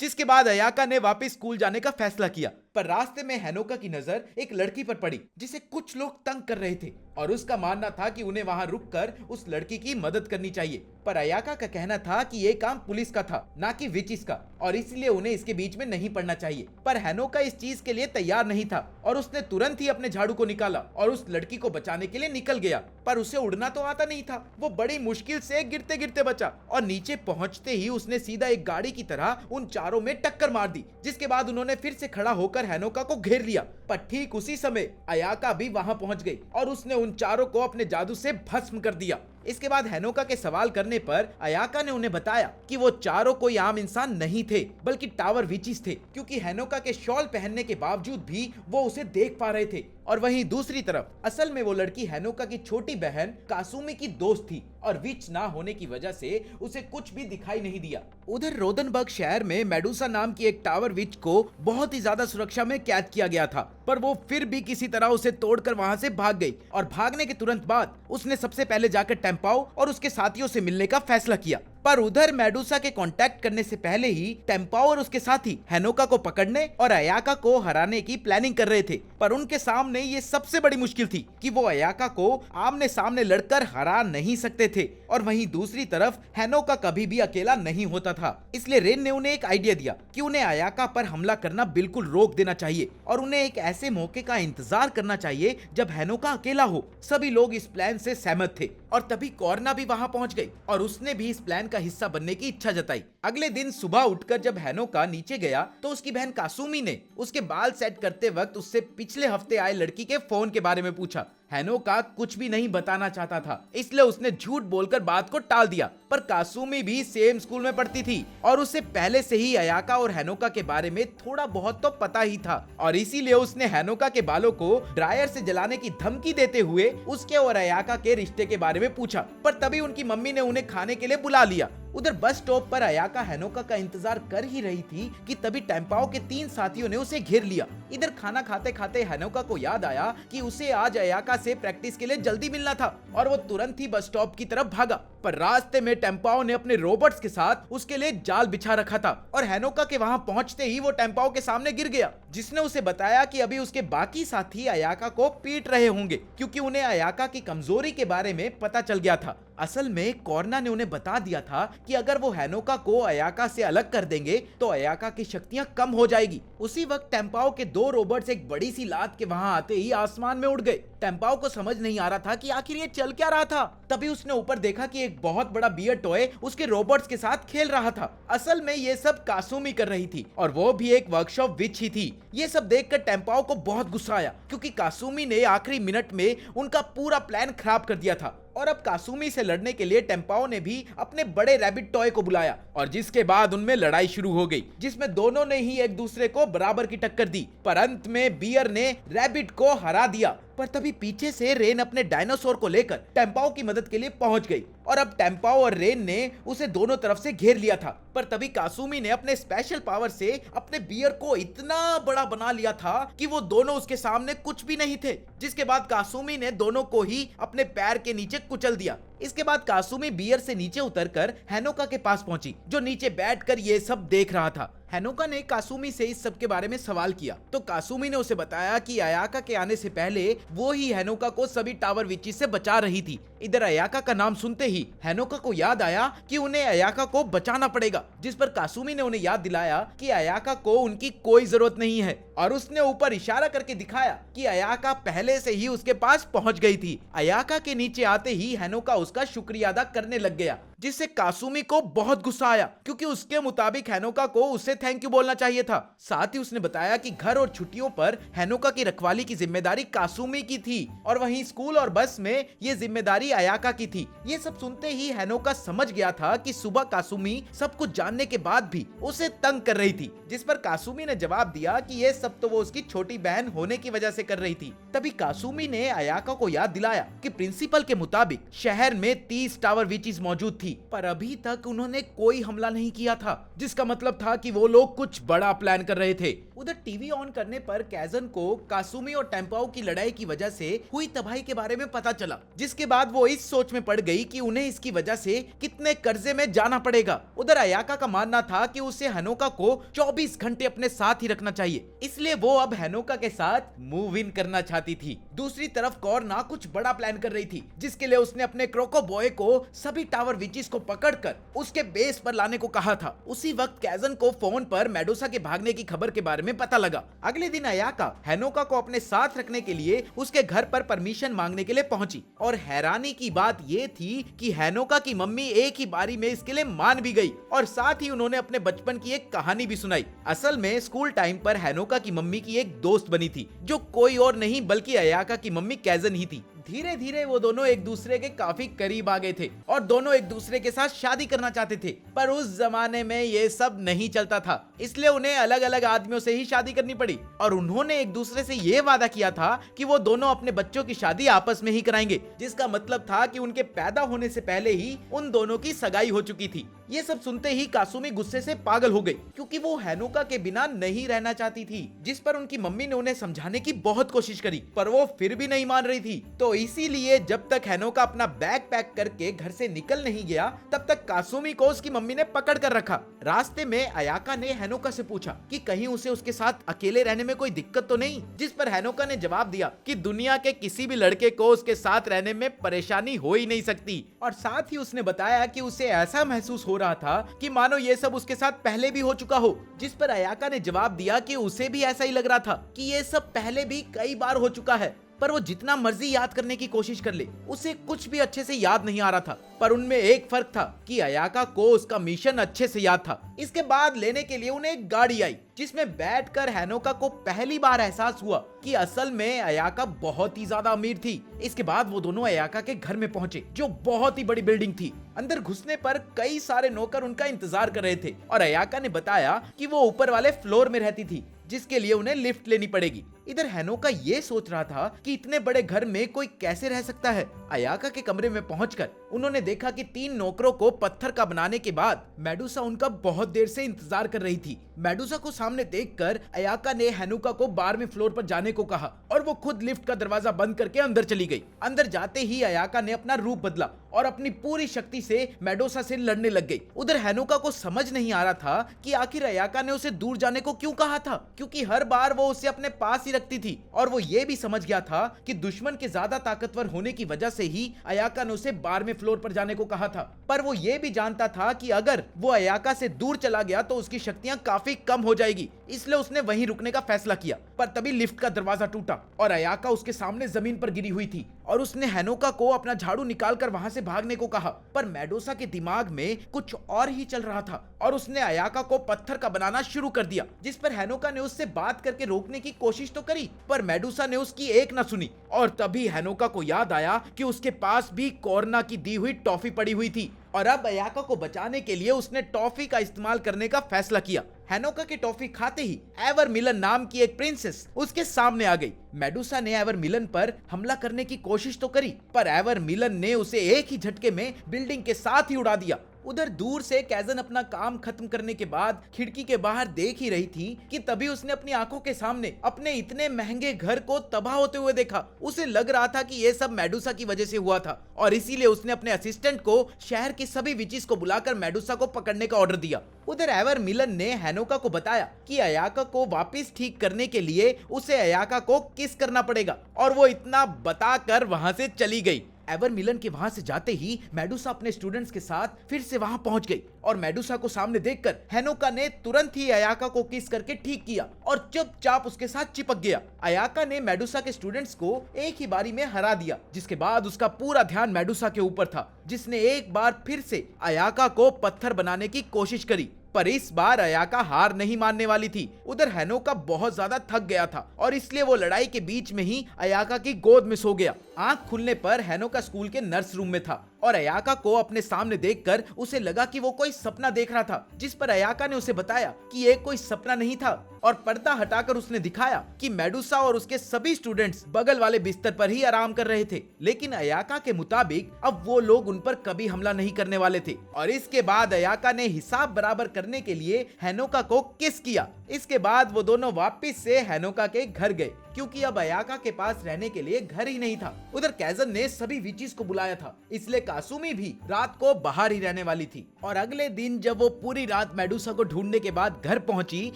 जिसके बाद अयाका ने वापस स्कूल जाने का फैसला किया। पर रास्ते में हेनोका की नजर एक लड़की पर पड़ी जिसे कुछ लोग तंग कर रहे थे और उसका मानना था कि उन्हें वहां रुककर उस लड़की की मदद करनी चाहिए। पर अयाका का कहना था कि ये काम पुलिस का था, ना कि विचिस का, और इसलिए उन्हें इसके बीच में नहीं पड़ना चाहिए। पर हेनोका इस चीज के लिए तैयार नहीं था और उसने तुरंत ही अपने झाड़ू को निकाला और उस लड़की को बचाने के लिए निकल गया। पर उसे उड़ना तो आता नहीं था, वो बड़ी मुश्किल से गिरते गिरते बचा और नीचे पहुंचते ही उसने सीधा एक गाड़ी की तरह उन चारों में टक्कर मार दी, जिसके बाद उन्होंने फिर से खड़ा होकर हेनोका को घेर लिया। पर ठीक उसी समय अयाका भी वहां पहुंच गई और उसने उन चारों को अपने जादू से भस्म कर दिया। इसके बाद हेनोका के सवाल करने पर अयाका ने उन्हें बताया कि वो चारों कोई आम इंसान नहीं थे बल्कि टावर विचिस थे, क्योंकि हेनोका के शॉल पहनने के बावजूद भी वो उसे देख पा रहे थे। और वहीं दूसरी तरफ असल में वो लड़की हेनोका की छोटी बहन कासुमी की दोस्त थी और विच ना होने की वजह से उसे कुछ भी दिखाई नहीं दिया। उधर रोदनबर्ग शहर में मेडुसा नाम की एक टावर विच को बहुत ही ज्यादा सुरक्षा में कैद किया गया था, पर वो फिर भी किसी तरह उसे तोड़कर वहां से भाग गई और भागने के तुरंत बाद उसने सबसे पहले जाकर टेम्पाओ और उसके साथियों से मिलने का फैसला किया। पर उधर मेडुसा के कांटेक्ट करने से पहले ही टेम्पाओ और उसके साथी हेनोका को पकड़ने और अयाका को हराने की प्लानिंग कर रहे थे। पर उनके सामने ये सबसे बड़ी मुश्किल थी कि वो अयाका को आमने सामने लड़कर हरा नहीं सकते थे और वहीं दूसरी तरफ हेनोका कभी भी अकेला नहीं होता था। इसलिए रेन ने उन्हें एक आइडिया दिया कि उन्हें अयाका पर हमला करना बिल्कुल रोक देना चाहिए और उन्हें एक ऐसे मौके का इंतजार करना चाहिए जब हेनोका अकेला हो। सभी लोग इस प्लान से सहमत थे और तभी कोर्ना भी वहां पहुंच गई और उसने भी इस प्लान का हिस्सा बनने की इच्छा जताई। अगले दिन सुबह उठकर जब हैनोका नीचे गया तो उसकी बहन कासुमी ने उसके बाल सेट करते वक्त उससे पिछले हफ्ते आए लड़की के फोन के बारे में पूछा। हैनोका कुछ भी नहीं बताना चाहता था, इसलिए उसने झूठ बोलकर बात को टाल दिया। पर कासुमी भी सेम स्कूल में पढ़ती थी और उसे पहले से ही अयाका और हैनोका के बारे में थोड़ा बहुत तो पता ही था, और इसीलिए उसने हैनोका के बालों को ड्रायर से जलाने की धमकी देते हुए उसके और अयाका के रिश्ते के बारे में पूछा। पर तभी उनकी मम्मी ने उन्हें खाने के लिए बुला लिया। उधर बस स्टॉप पर अयाका हैनोका का इंतजार कर ही रही थी कि तभी टेम्पाओ के 3 साथियों ने उसे घेर लिया। इधर खाना खाते खाते हैनोका को याद आया कि उसे आज अयाका से प्रैक्टिस के लिए जल्दी मिलना था और वो तुरंत ही बस स्टॉप की तरफ भागा। पर रास्ते में टेम्पाओ ने अपने रोबोट्स के साथ उसके लिए जाल बिछा रखा था और हैनोका के वहां पहुंचते ही वो टेम्पाओ के सामने गिर गया, जिसने उसे बताया कि अभी उसके बाकी साथी अयाका को पीट रहे होंगे क्योंकि उन्हें अयाका की कमजोरी के बारे में पता चल गया था। असल में कॉर्ना ने उन्हें बता दिया था कि अगर वो हैनोका को अयाका से अलग कर देंगे तो अयाका की शक्तियां कम हो जाएगी। उसी वक्त टेम्पाओ के 2 रोबोट्स एक बड़ी सी लात के वहां आते ही आसमान में उड़ गए। टेम्पाओ को समझ नहीं आ रहा था कि आखिर ये चल क्या रहा था। तभी उसने ऊपर देखा कि एक बहुत बड़ा बियर टॉय उसके रोबोट्स के साथ खेल रहा था। असल में ये सब कासुमी कर रही थी और वो भी एक वर्कशॉप विच ही थी। ये सब देखकर टेम्पाओ को बहुत गुस्सा आया क्योंकि कासुमी ने आखिरी मिनट में उनका पूरा प्लान खराब कर दिया था। और अब कासुमी से लड़ने के लिए टेम्पाओ ने भी अपने बड़े रैबिट टॉय को बुलाया और जिसके बाद उनमें लड़ाई शुरू हो गई, जिसमें दोनों ने ही एक दूसरे को बराबर की टक्कर दी। पर अंत में बियर ने रैबिट को हरा दिया। पर तभी पीछे से रेन अपने डायनासोर को लेकर टेम्पाओ की मदद के लिए पहुंच गई और अब टेम्पाओ और रेन ने उसे दोनों तरफ से घेर लिया था। पर तभी कासुमी ने अपने स्पेशल पावर से अपने बियर को इतना बड़ा बना लिया था कि वो दोनों उसके सामने कुछ भी नहीं थे, जिसके बाद कासुमी ने दोनों को ही अपने पैर के नीचे कुचल दिया। इसके बाद कासुमी बियर से नीचे उतरकर हैनोका के पास पहुंची, जो नीचे बैठकर ये सब देख रहा था। हैनोका ने कासुमी से इस सब के बारे में सवाल किया तो कासुमी ने उसे बताया कि अयाका के आने से पहले वो ही हैनोका को सभी टावर विचेस से बचा रही थी। इधर अयाका का नाम सुनते ही हैनोका को याद आया कि उन्हें अयाका को बचाना पड़ेगा, जिस पर कासुमी ने उन्हें याद दिलाया कि अयाका को उनकी कोई जरूरत नहीं है और उसने ऊपर इशारा करके दिखाया कि अयाका पहले से ही उसके पास पहुंच गई थी। अयाका के नीचे आते ही हैनोका उसका शुक्रिया अदा करने लग गया, जिससे कासुमी को बहुत गुस्सा आया क्योंकि उसके मुताबिक हैनोका को उसे थैंक यू बोलना चाहिए था। साथ ही उसने बताया कि घर और छुट्टियों पर हैनोका की रखवाली की जिम्मेदारी कासुमी की थी और वहीं स्कूल और बस में ये जिम्मेदारी अयाका की थी। ये सब सुनते ही हैनोका समझ गया था कि सुबह कासुमी सब कुछ जानने के बाद भी उसे तंग कर रही थी, जिस पर कासुमी ने जवाब दिया कि ये सब तो वो उसकी छोटी बहन होने की वजह से कर रही थी। तभी कासुमी ने अयाका को याद दिलाया कि प्रिंसिपल के मुताबिक शहर में 30 टावर विचेस मौजूद थी, पर अभी तक उन्होंने कोई हमला नहीं किया था, जिसका मतलब था कि वो लोग कुछ बड़ा प्लान कर रहे थे। उधर टीवी ऑन करने पर कैजन को कासुमी और टेम्पाओ की लड़ाई की वजह से हुई तबाही के बारे में पता चला, जिसके बाद वो इस सोच में पड़ गई कि उन्हें इसकी वजह से कितने कर्जे में जाना पड़ेगा। उधर अयाका का मानना था कि उसे हैनोका को 24 घंटे अपने साथ ही रखना चाहिए, इसलिए वो अब हैनोका के साथ मूव इन करना चाहती थी। दूसरी तरफ कॉर्ना कुछ बड़ा प्लान कर रही थी, जिसके लिए उसने अपने क्रोको बॉय को सभी टावर विचेस को पकड़कर उसके बेस पर लाने को कहा था। उसी वक्त कैजन को फोन पर मेडुसा के भागने की खबर के बारे में पता लगा। अगले दिन अयाका हैनोका को अपने साथ रखने के लिए उसके घर पर परमिशन मांगने के लिए पहुंची और हैरानी की बात यह थी कि हैनोका की मम्मी एक ही बारी में इसके लिए मान भी गई और साथ ही उन्होंने अपने बचपन की एक कहानी भी सुनाई। असल में स्कूल टाइम पर हैनोका की मम्मी की एक दोस्त बनी थी, जो कोई और नहीं बल्कि अयाका की मम्मी कैजन ही थी। धीरे धीरे वो दोनों एक दूसरे के काफी करीब आ गए थे और दोनों एक दूसरे के साथ शादी करना चाहते थे, पर उस जमाने में ये सब नहीं चलता था, इसलिए उन्हें अलग अलग आदमियों से ही शादी करनी पड़ी और उन्होंने एक दूसरे से ये वादा किया था कि वो दोनों अपने बच्चों की शादी आपस में ही कराएंगे, जिसका मतलब था कि उनके पैदा होने से पहले ही उन दोनों की सगाई हो चुकी थी। ये सब सुनते ही कासुमी गुस्से से पागल हो गई क्योंकि वो हैनोका के बिना नहीं रहना चाहती थी, जिस पर उनकी मम्मी ने उन्हें समझाने की बहुत कोशिश करी, पर वो फिर भी नहीं मान रही थी। तो इसीलिए जब तक हैनोका अपना बैग पैक करके घर से निकल नहीं गया, तब तक कासुमी को उसकी मम्मी ने पकड़ कर रखा। रास्ते में अयाका ने हैनोका से पूछा कि कहीं उसे उसके साथ अकेले रहने में कोई दिक्कत तो नहीं, जिस पर हैनोका ने जवाब दिया कि दुनिया के किसी भी लड़के को उसके साथ रहने में परेशानी हो ही नहीं सकती। और साथ ही उसने बताया कि उसे ऐसा महसूस हो रहा था कि मानो ये सब उसके साथ पहले भी हो चुका हो, जिस पर अयाका ने जवाब दिया कि उसे भी ऐसा ही लग रहा था कि ये सब पहले भी कई बार हो चुका है। पर वो जितना मर्जी याद करने की कोशिश कर ले उसे कुछ भी अच्छे से याद नहीं आ रहा था। पर उनमें एक फर्क था कि अयाका को उसका मिशन अच्छे से याद था। इसके बाद लेने के लिए उन्हें एक गाड़ी आई जिसमें बैठकर हैनोका को पहली बार एहसास हुआ कि असल में अयाका बहुत ही ज्यादा अमीर थी। इसके बाद वो दोनों अयाका के घर में पहुंचे जो बहुत ही बड़ी बिल्डिंग थी। अंदर घुसने पर कई सारे नौकर उनका इंतजार कर रहे थे और अयाका ने बताया कि वो ऊपर वाले फ्लोर में रहती थी जिसके लिए उन्हें लिफ्ट लेनी पड़ेगी। इधर हैनोका ये सोच रहा था कि इतने बड़े घर में कोई कैसे रह सकता है। अयाका के कमरे में पहुंचकर उन्होंने देखा कि 3 नौकरों को पत्थर का बनाने के बाद मेडुसा उनका बहुत देर से इंतजार कर रही थी। मेडुसा को सामने देखकर अयाका ने हैनुका को 12वें फ्लोर पर जाने को कहा और वो खुद लिफ्ट का दरवाजा बंद करके अंदर चली गई। अंदर जाते ही अयाका ने अपना रूप बदला और अपनी पूरी शक्ति से मेडुसा से लड़ने लग गई। उधर हैनुका को समझ नहीं आ रहा था कि आखिर अयाका ने उसे दूर जाने को क्यों कहा था, क्योंकि हर बार वो उसे अपने पास ही रखती थी और वो ये भी समझ गया था कि दुश्मन के ज्यादा ताकतवर होने की वजह से ही अयाका ने उसे 12वें फ्लोर पर जाने को कहा था। पर वो ये भी जानता था कि अगर वो अयाका से दूर चला गया तो उसकी शक्तियां काफी कम हो जाएगी, इसलिए उसने वहीं रुकने का फैसला किया। पर तभी लिफ्ट का दरवाजा टूटा और अयाका उसके सामने जमीन पर गिरी हुई थी और उसने हैनोका को अपना झाड़ू निकालकर वहां से भागने को कहा। पर मेडुसा के दिमाग में कुछ और ही चल रहा था और उसने अयाका को पत्थर का बनाना शुरू कर दिया, जिस पर हैनोका ने उससे बात करके रोकने की कोशिश तो करी पर मेडुसा ने उसकी एक न सुनी। और तभी हैनोका को याद आया कि उसके पास भी कोरना की दी हुई टॉफी पड़ी हुई थी और अब अयाका को बचाने के लिए उसने टॉफी का इस्तेमाल करने का फैसला किया। हैनोका की टॉफी खाते ही एवर मिलन नाम की एक प्रिंसेस उसके सामने आ गई। मेडुसा ने एवर मिलन पर हमला करने की कोशिश तो करी पर एवर मिलन ने उसे एक ही झटके में बिल्डिंग के साथ ही उड़ा दिया। उधर दूर से कैजन अपना काम खत्म करने के बाद खिड़की के बाहर देख ही रही थी कि तभी उसने अपनी आंखों के सामने अपने इतने महंगे घर को तबाह होते हुए देखा। उसे लग रहा था कि यह सब मेडुसा की वजह से हुआ था और इसीलिए उसने अपने असिस्टेंट को शहर के सभी विचिस को बुलाकर मेडुसा को पकड़ने का ऑर्डर दिया। उधर एवर मिलन ने हैनोका को बताया कि अयाका को वापस ठीक करने के लिए उसे अयाका को किस करना पड़ेगा और वो इतना बताकर वहां से चली गई। एवर मिलन के वहां से जाते ही मेडुसा अपने स्टूडेंट्स के साथ फिर से वहां पहुंच गई और मेडुसा को सामने देखकर हैनोका ने तुरंत ही अयाका को किस करके ठीक किया और चुपचाप उसके साथ चिपक गया। अयाका ने मेडुसा के स्टूडेंट्स को एक ही बारी में हरा दिया, जिसके बाद उसका पूरा ध्यान मेडुसा के ऊपर था, जिसने एक बार फिर से अयाका को पत्थर बनाने की कोशिश करी। पर इस बार अयाका हार नहीं मानने वाली थी। उधर हैनोका बहुत ज्यादा थक गया था और इसलिए वो लड़ाई के बीच में ही अयाका की गोद में सो गया। आंख खुलने पर हैनोका स्कूल के नर्स रूम में था और अयाका को अपने सामने देखकर उसे लगा कि वो कोई सपना देख रहा था, जिस पर अयाका ने उसे बताया कि ये कोई सपना नहीं था और पर्दा हटाकर उसने दिखाया कि मेडुसा और उसके सभी स्टूडेंट्स बगल वाले बिस्तर पर ही आराम कर रहे थे। लेकिन अयाका के मुताबिक अब वो लोग उन पर कभी हमला नहीं करने वाले थे। और इसके बाद अयाका ने हिसाब बराबर करने के लिए हैनोका को किस किया। इसके बाद वो दोनों वापस से हैनोका के घर गए, क्योंकि अब अयाका के पास रहने के लिए घर ही नहीं था। उधर कैजन ने सभी विचिस को बुलाया था, इसलिए कासुमी भी रात को बाहर ही रहने वाली थी। और अगले दिन जब वो पूरी रात मेडुसा को ढूंढने के बाद घर पहुंची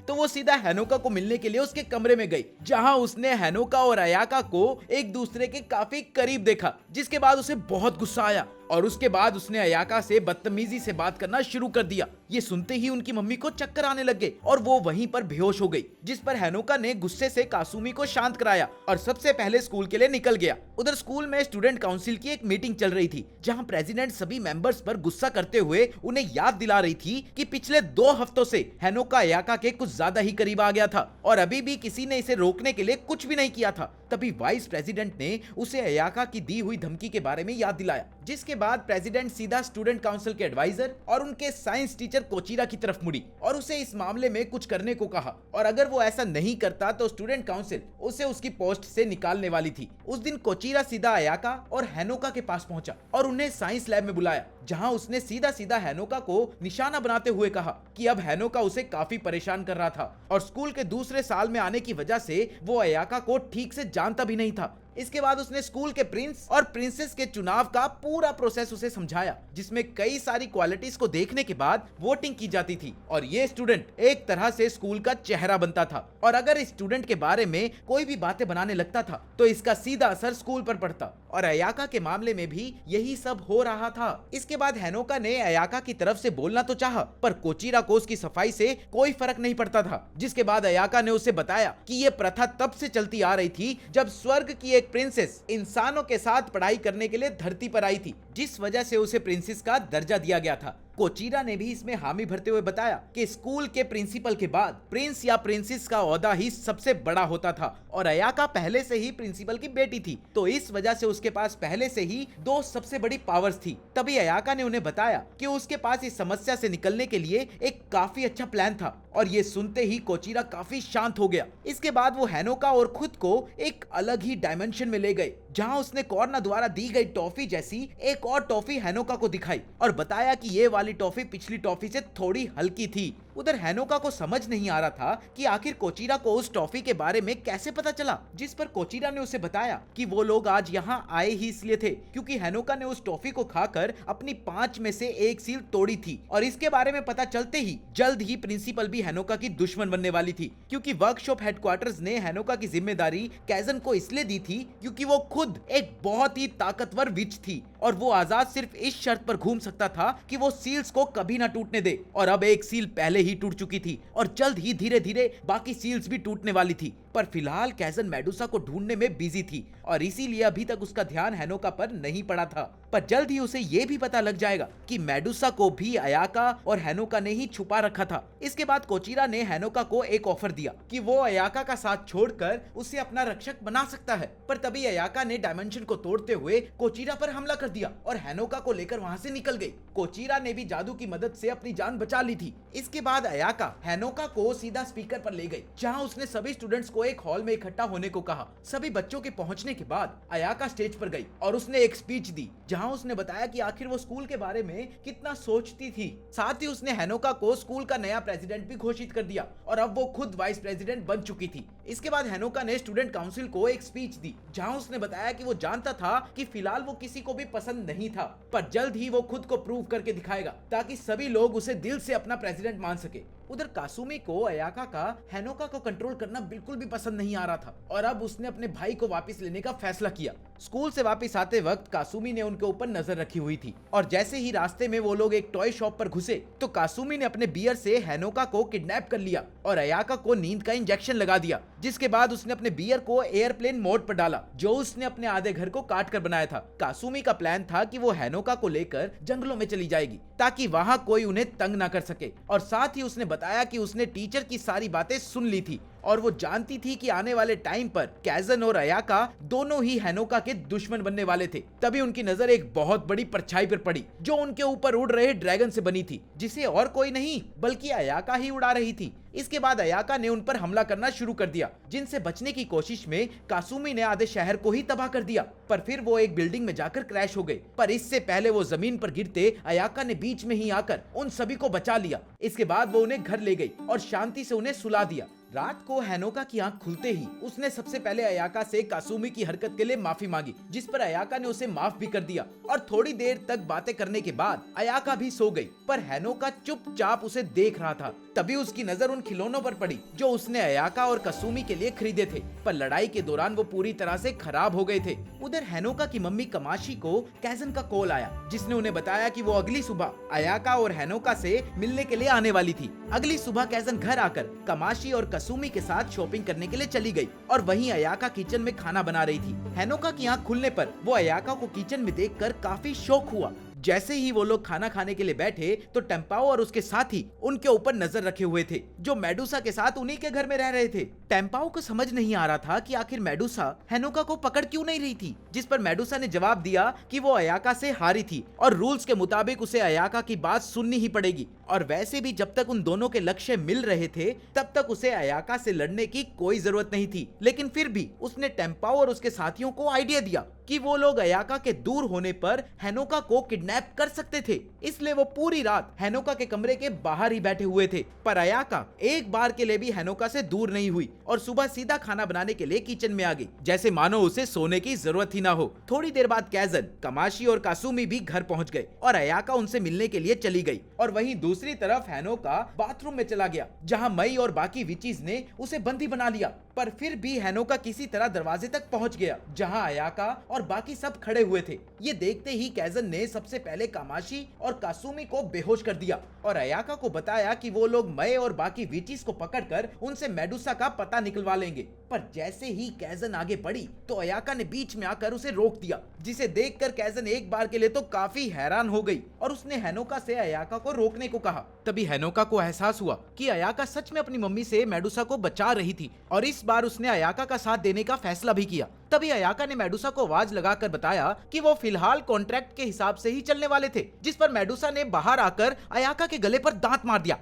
तो वो सीधा हैनोका को मिलने के लिए उसके कमरे में गई, जहां उसने हैनोका और अयाका को एक दूसरे के काफी करीब देखा, जिसके बाद उसे बहुत गुस्सा आया और उसके बाद उसने अयाका से बदतमीजी से बात करना शुरू कर दिया। ये सुनते ही उनकी मम्मी को चक्कर आने लग गए और वो वहीं पर बेहोश हो गई, जिस पर हैनोका ने गुस्से से कासुमी को शांत कराया और सबसे पहले स्कूल के लिए निकल गया। उधर स्कूल में स्टूडेंट काउंसिल की एक मीटिंग चल रही थी, जहां प्रेसिडेंट सभी मेंबर्स पर गुस्सा करते हुए उन्हें याद दिला रही थी कि पिछले 2 हफ्तों से हैनोका अयाका के कुछ ज्यादा ही करीब आ गया था और अभी भी किसी ने इसे रोकने के लिए कुछ भी नहीं किया था। तभी वाइस प्रेसिडेंट ने उसे अयाका की दी हुई धमकी के बारे में याद दिलाया, जिसके बाद प्रेसिडेंट सीधा स्टूडेंट काउंसिल के एडवाइजर और उनके साइंस टीचर कोचिरा की तरफ मुड़ी और उसे इस मामले में कुछ करने को कहा और अगर वो ऐसा नहीं करता तो स्टूडेंट काउंसिल उसे उसकी पोस्ट से निकालने वाली थी। उस दिन कोचिरा सीधा अयाका और हैनोका के पास पहुंचा और उन्हें साइंस लैब में बुलाया, जहां उसने सीधा सीधा हैनोका को निशाना बनाते हुए कहा कि अब हैनोका उसे काफी परेशान कर रहा था और स्कूल के दूसरे साल में आने की वजह से वो अयाका को ठीक से जानता भी नहीं था। इसके बाद उसने स्कूल के प्रिंस और प्रिंसेस के चुनाव का पूरा प्रोसेस उसे समझाया, जिसमें कई सारी क्वालिटीज को देखने के बाद वोटिंग की जाती थी और ये स्टूडेंट एक तरह से स्कूल का चेहरा बनता था और अगर इस स्टूडेंट के बारे में कोई भी बातें बनाने लगता था तो इसका सीधा असर स्कूल पर पड़ता और अयाका के मामले में भी यही सब हो रहा था। इसके बाद हैनोका ने अयाका की तरफ से बोलना तो चाहा, पर कोचिरा को उसकी सफाई से कोई फर्क नहीं पड़ता था, जिसके बाद अयाका ने उसे बताया कि ये प्रथा तब से चलती आ रही थी जब स्वर्ग की एक एक प्रिंसेस इंसानों के साथ पढ़ाई करने के लिए धरती पर आई थी, जिस वजह से उसे प्रिंसेस का दर्जा दिया गया था। कोचीरा ने भी इसमें हामी भरते हुए बताया कि स्कूल के प्रिंसिपल के बाद प्रिंस या प्रिंसेस का ओहदा ही सबसे बड़ा होता था और अयाका पहले से ही प्रिंसिपल की बेटी थी, तो इस वजह से उसके पास पहले से ही दो सबसे बड़ी पावर्स थी। तभी अयाका ने उन्हें बताया कि उसके पास इस समस्या से निकलने के लिए एक काफी अच्छा प्लान था और ये सुनते ही कोचीरा काफी शांत हो गया। इसके बाद वो हैनोका और खुद को एक अलग ही डायमेंशन में ले गए, जहां उसने कॉर्ना द्वारा दी गई टॉफी जैसी एक और टॉफी हैनोका को दिखाई और बताया कि ये वाली टॉफी पिछली टॉफी से थोड़ी हल्की थी। उधर हैनोका को समझ नहीं आ रहा था कि आखिर कोचीरा को उस टॉफी के बारे में कैसे पता चला, जिस पर कोचीरा ने उसे बताया कि वो लोग आज यहाँ आए ही इसलिए थे क्योंकि हैनोका ने उस टॉफी को खाकर अपनी 5 में से एक सील तोड़ी थी और इसके बारे में पता चलते ही जल्द ही प्रिंसिपल भी हैनोका की दुश्मन बनने वाली थी, क्योंकि वर्कशॉप हेडक्वार्टर्स ने हैनोका की जिम्मेदारी कैजन को इसलिए दी थी क्योंकि वो खुद एक बहुत ही ताकतवर विच थी और वो आजाद सिर्फ इस शर्त पर घूम सकता था कि वो सील्स को कभी ना टूटने दे। और अब एक सील पहले ही टूट चुकी थी और जल्द ही धीरे धीरे बाकी सील्स भी टूटने वाली थी, पर फिलहाल कैजन मेडुसा को ढूंढने में बिजी थी और इसीलिए अभी तक उसका ध्यान हैनोका पर नहीं पड़ा था। पर जल्द ही उसे ये भी पता लग जाएगा कि मेडुसा को भी अयाका और हैनोका ने ही छुपा रखा था। इसके बाद कोचीरा ने हैनोका को एक ऑफर दिया कि वो अयाका का साथ छोड़कर उसे अपना रक्षक बना सकता है, पर तभी अयाका ने डायमेंशन को तोड़ते हुए कोचीरा पर हमला कर दिया और हैनोका को लेकर वहां से निकल गई। कोचीरा ने भी जादू की मदद से अपनी जान बचा ली थी। इसके बाद अयाका हैनोका को सीधा स्पीकर पर ले गई, जहां उसने सभी स्टूडेंट्स को एक हॉल में इकट्ठा होने को कहा। सभी बच्चों के पहुंचने के बाद अयाका स्टेज पर गई और उसने एक स्पीच दी, जहां उसने बताया कि आखिर वो स्कूल के बारे में कितना सोचती थी। साथ ही उसने हैनोका को स्कूल का नया प्रेसिडेंट भी घोषित कर दिया और अब वो खुद वाइस प्रेसिडेंट बन चुकी थी। इसके बाद हैनोका ने स्टूडेंट काउंसिल को एक स्पीच दी, जहां उसने बताया कि वो जानता था कि फिलहाल वो किसी को भी पसंद नहीं था, पर जल्द ही वो खुद को प्रूव करके दिखाएगा ताकि सभी लोग उसे दिल से अपना प्रेसिडेंट मान सके। उधर कासुमी को अयाका का हैनोका को कंट्रोल करना बिल्कुल भी पसंद नहीं आ रहा था और अब उसने अपने भाई को वापस लेने का फैसला किया। स्कूल से वापस आते वक्त कासुमी ने उनके ऊपर नजर रखी हुई थी और जैसे ही रास्ते में वो लोग एक टॉय शॉप पर घुसे तो कासुमी ने अपने बियर से हैनोका को किडनैप कर लिया और अयाका को नींद का इंजेक्शन लगा दिया, जिसके बाद उसने अपने बियर को एयरप्लेन मोड पर डाला, जो उसने अपने आधे घर को काट कर बनाया था। कासुमी का प्लान था कि वो हैनोका को लेकर जंगलों में चली जाएगी ताकि वहां कोई उन्हें तंग ना कर सके, और साथ ही उसने बताया कि उसने टीचर की सारी बातें सुन ली थी और वो जानती थी कि आने वाले टाइम पर कैजन और अयाका दोनों ही हैनोका के दुश्मन बनने वाले थे। तभी उनकी नजर एक बहुत बड़ी परछाई पर पड़ी जो उनके ऊपर उड़ रहे ड्रैगन से बनी थी, जिसे और कोई नहीं बल्कि अयाका ही उड़ा रही थी। इसके बाद अयाका ने उन पर हमला करना शुरू कर दिया, जिनसे बचने की कोशिश में कासुमी ने आधे शहर को ही तबाह कर दिया, पर फिर वो एक बिल्डिंग में जाकर क्रैश हो गए। पर इससे पहले वो जमीन पर गिरते अयाका ने बीच में ही आकर उन सभी को बचा लिया। इसके बाद वो उन्हें घर ले गई और शांति से उन्हें सुला दिया। रात को हैनोका की आंख खुलते ही उसने सबसे पहले अयाका से कासुमी की हरकत के लिए माफी मांगी, जिस पर अयाका ने उसे माफ भी कर दिया और थोड़ी देर तक बातें करने के बाद अयाका भी सो गई, पर हैनोका चुपचाप उसे देख रहा था। तभी उसकी नजर उन खिलौनों पर पड़ी जो उसने अयाका और कासुमी के लिए खरीदे थे, पर लड़ाई के दौरान वो पूरी तरह से खराब हो गए थे। उधर हैनोका की मम्मी कमाशी को कैजन का कॉल आया, जिसने उन्हें बताया कि वो अगली सुबह अयाका और हैनोका से मिलने के लिए आने वाली थी। अगली सुबह कैजन घर आकर कमाशी और कासुमी के साथ शॉपिंग करने के लिए चली गई और वहीं अयाका किचन में खाना बना रही थी। हैनोका की आंख खुलने पर वो अयाका को किचन में देखकर काफी शॉक हुआ। जैसे ही वो लोग खाना खाने के लिए बैठे तो टेम्पाओ और उसके साथी उनके ऊपर नजर रखे हुए थे, जो मेडुसा के साथ उन्हीं के घर में रह रहे थे। टेम्पाओ को समझ नहीं आ रहा था कि आखिर मेडुसा हैनोका को पकड़ क्यों नहीं रही थी, जिस पर मेडुसा ने जवाब दिया कि वो अयाका से हारी थी और रूल्स के मुताबिक उसे अयाका की बात सुननी ही पड़ेगी, और वैसे भी जब तक उन दोनों के लक्ष्य मिल रहे थे तब तक उसे अयाका से लड़ने की कोई जरूरत नहीं थी। लेकिन फिर भी उसने टेम्पाओ और उसके साथियों को आइडिया दिया कि वो लोग अयाका के दूर होने पर हैनोका को किडनैप कर सकते थे, इसलिए वो पूरी रात हैनोका के कमरे के बाहर ही बैठे हुए थे। पर अयाका एक बार के लिए भी हैनोका से दूर नहीं हुई और सुबह सीधा खाना बनाने के लिए किचन में आ गई, जैसे मानो उसे सोने की जरूरत ही ना हो। थोड़ी देर बाद कैजन, कमाशी और कासुमी भी घर पहुंच गए और अयाका उनसे मिलने के लिए चली गई, और वहीं दूसरी तरफ हैनोका बाथरूम में चला गया, जहां मई और बाकी विचीज ने उसे बंदी बना लिया। पर फिर भी हैनोका किसी तरह दरवाजे तक पहुंच गया, जहां अयाका और बाकी सब खड़े हुए थे। ये देखते ही कैजन ने सबसे पहले कामाशी और कासुमी को बेहोश कर दिया और अयाका को बताया कि वो लोग मई और बाकी विचीज को पकड़कर उनसे मेडुसा का पता निकलवा लेंगे। पर जैसे ही कैजन आगे बढ़ी तो अयाका ने बीच में आकर उसे रोक दिया, जिसे देखकर कैजन एक बार के लिए तो काफी हैरान हो गई और उसने हेनोका से अयाका को रोकने को कहा। तभी हेनोका को एहसास हुआ कि अयाका सच में अपनी मम्मी से मेडुसा को बचा रही थी और इस बार उसने अयाका का साथ देने का फैसला भी किया। तभी अयाका ने मेडुसा को आवाज लगाकर बताया कि वो फिलहाल कॉन्ट्रैक्ट के हिसाब से ही चलने वाले थे, जिस पर मेडुसा ने बाहर आकर अयाका के गले पर दांत मार दिया,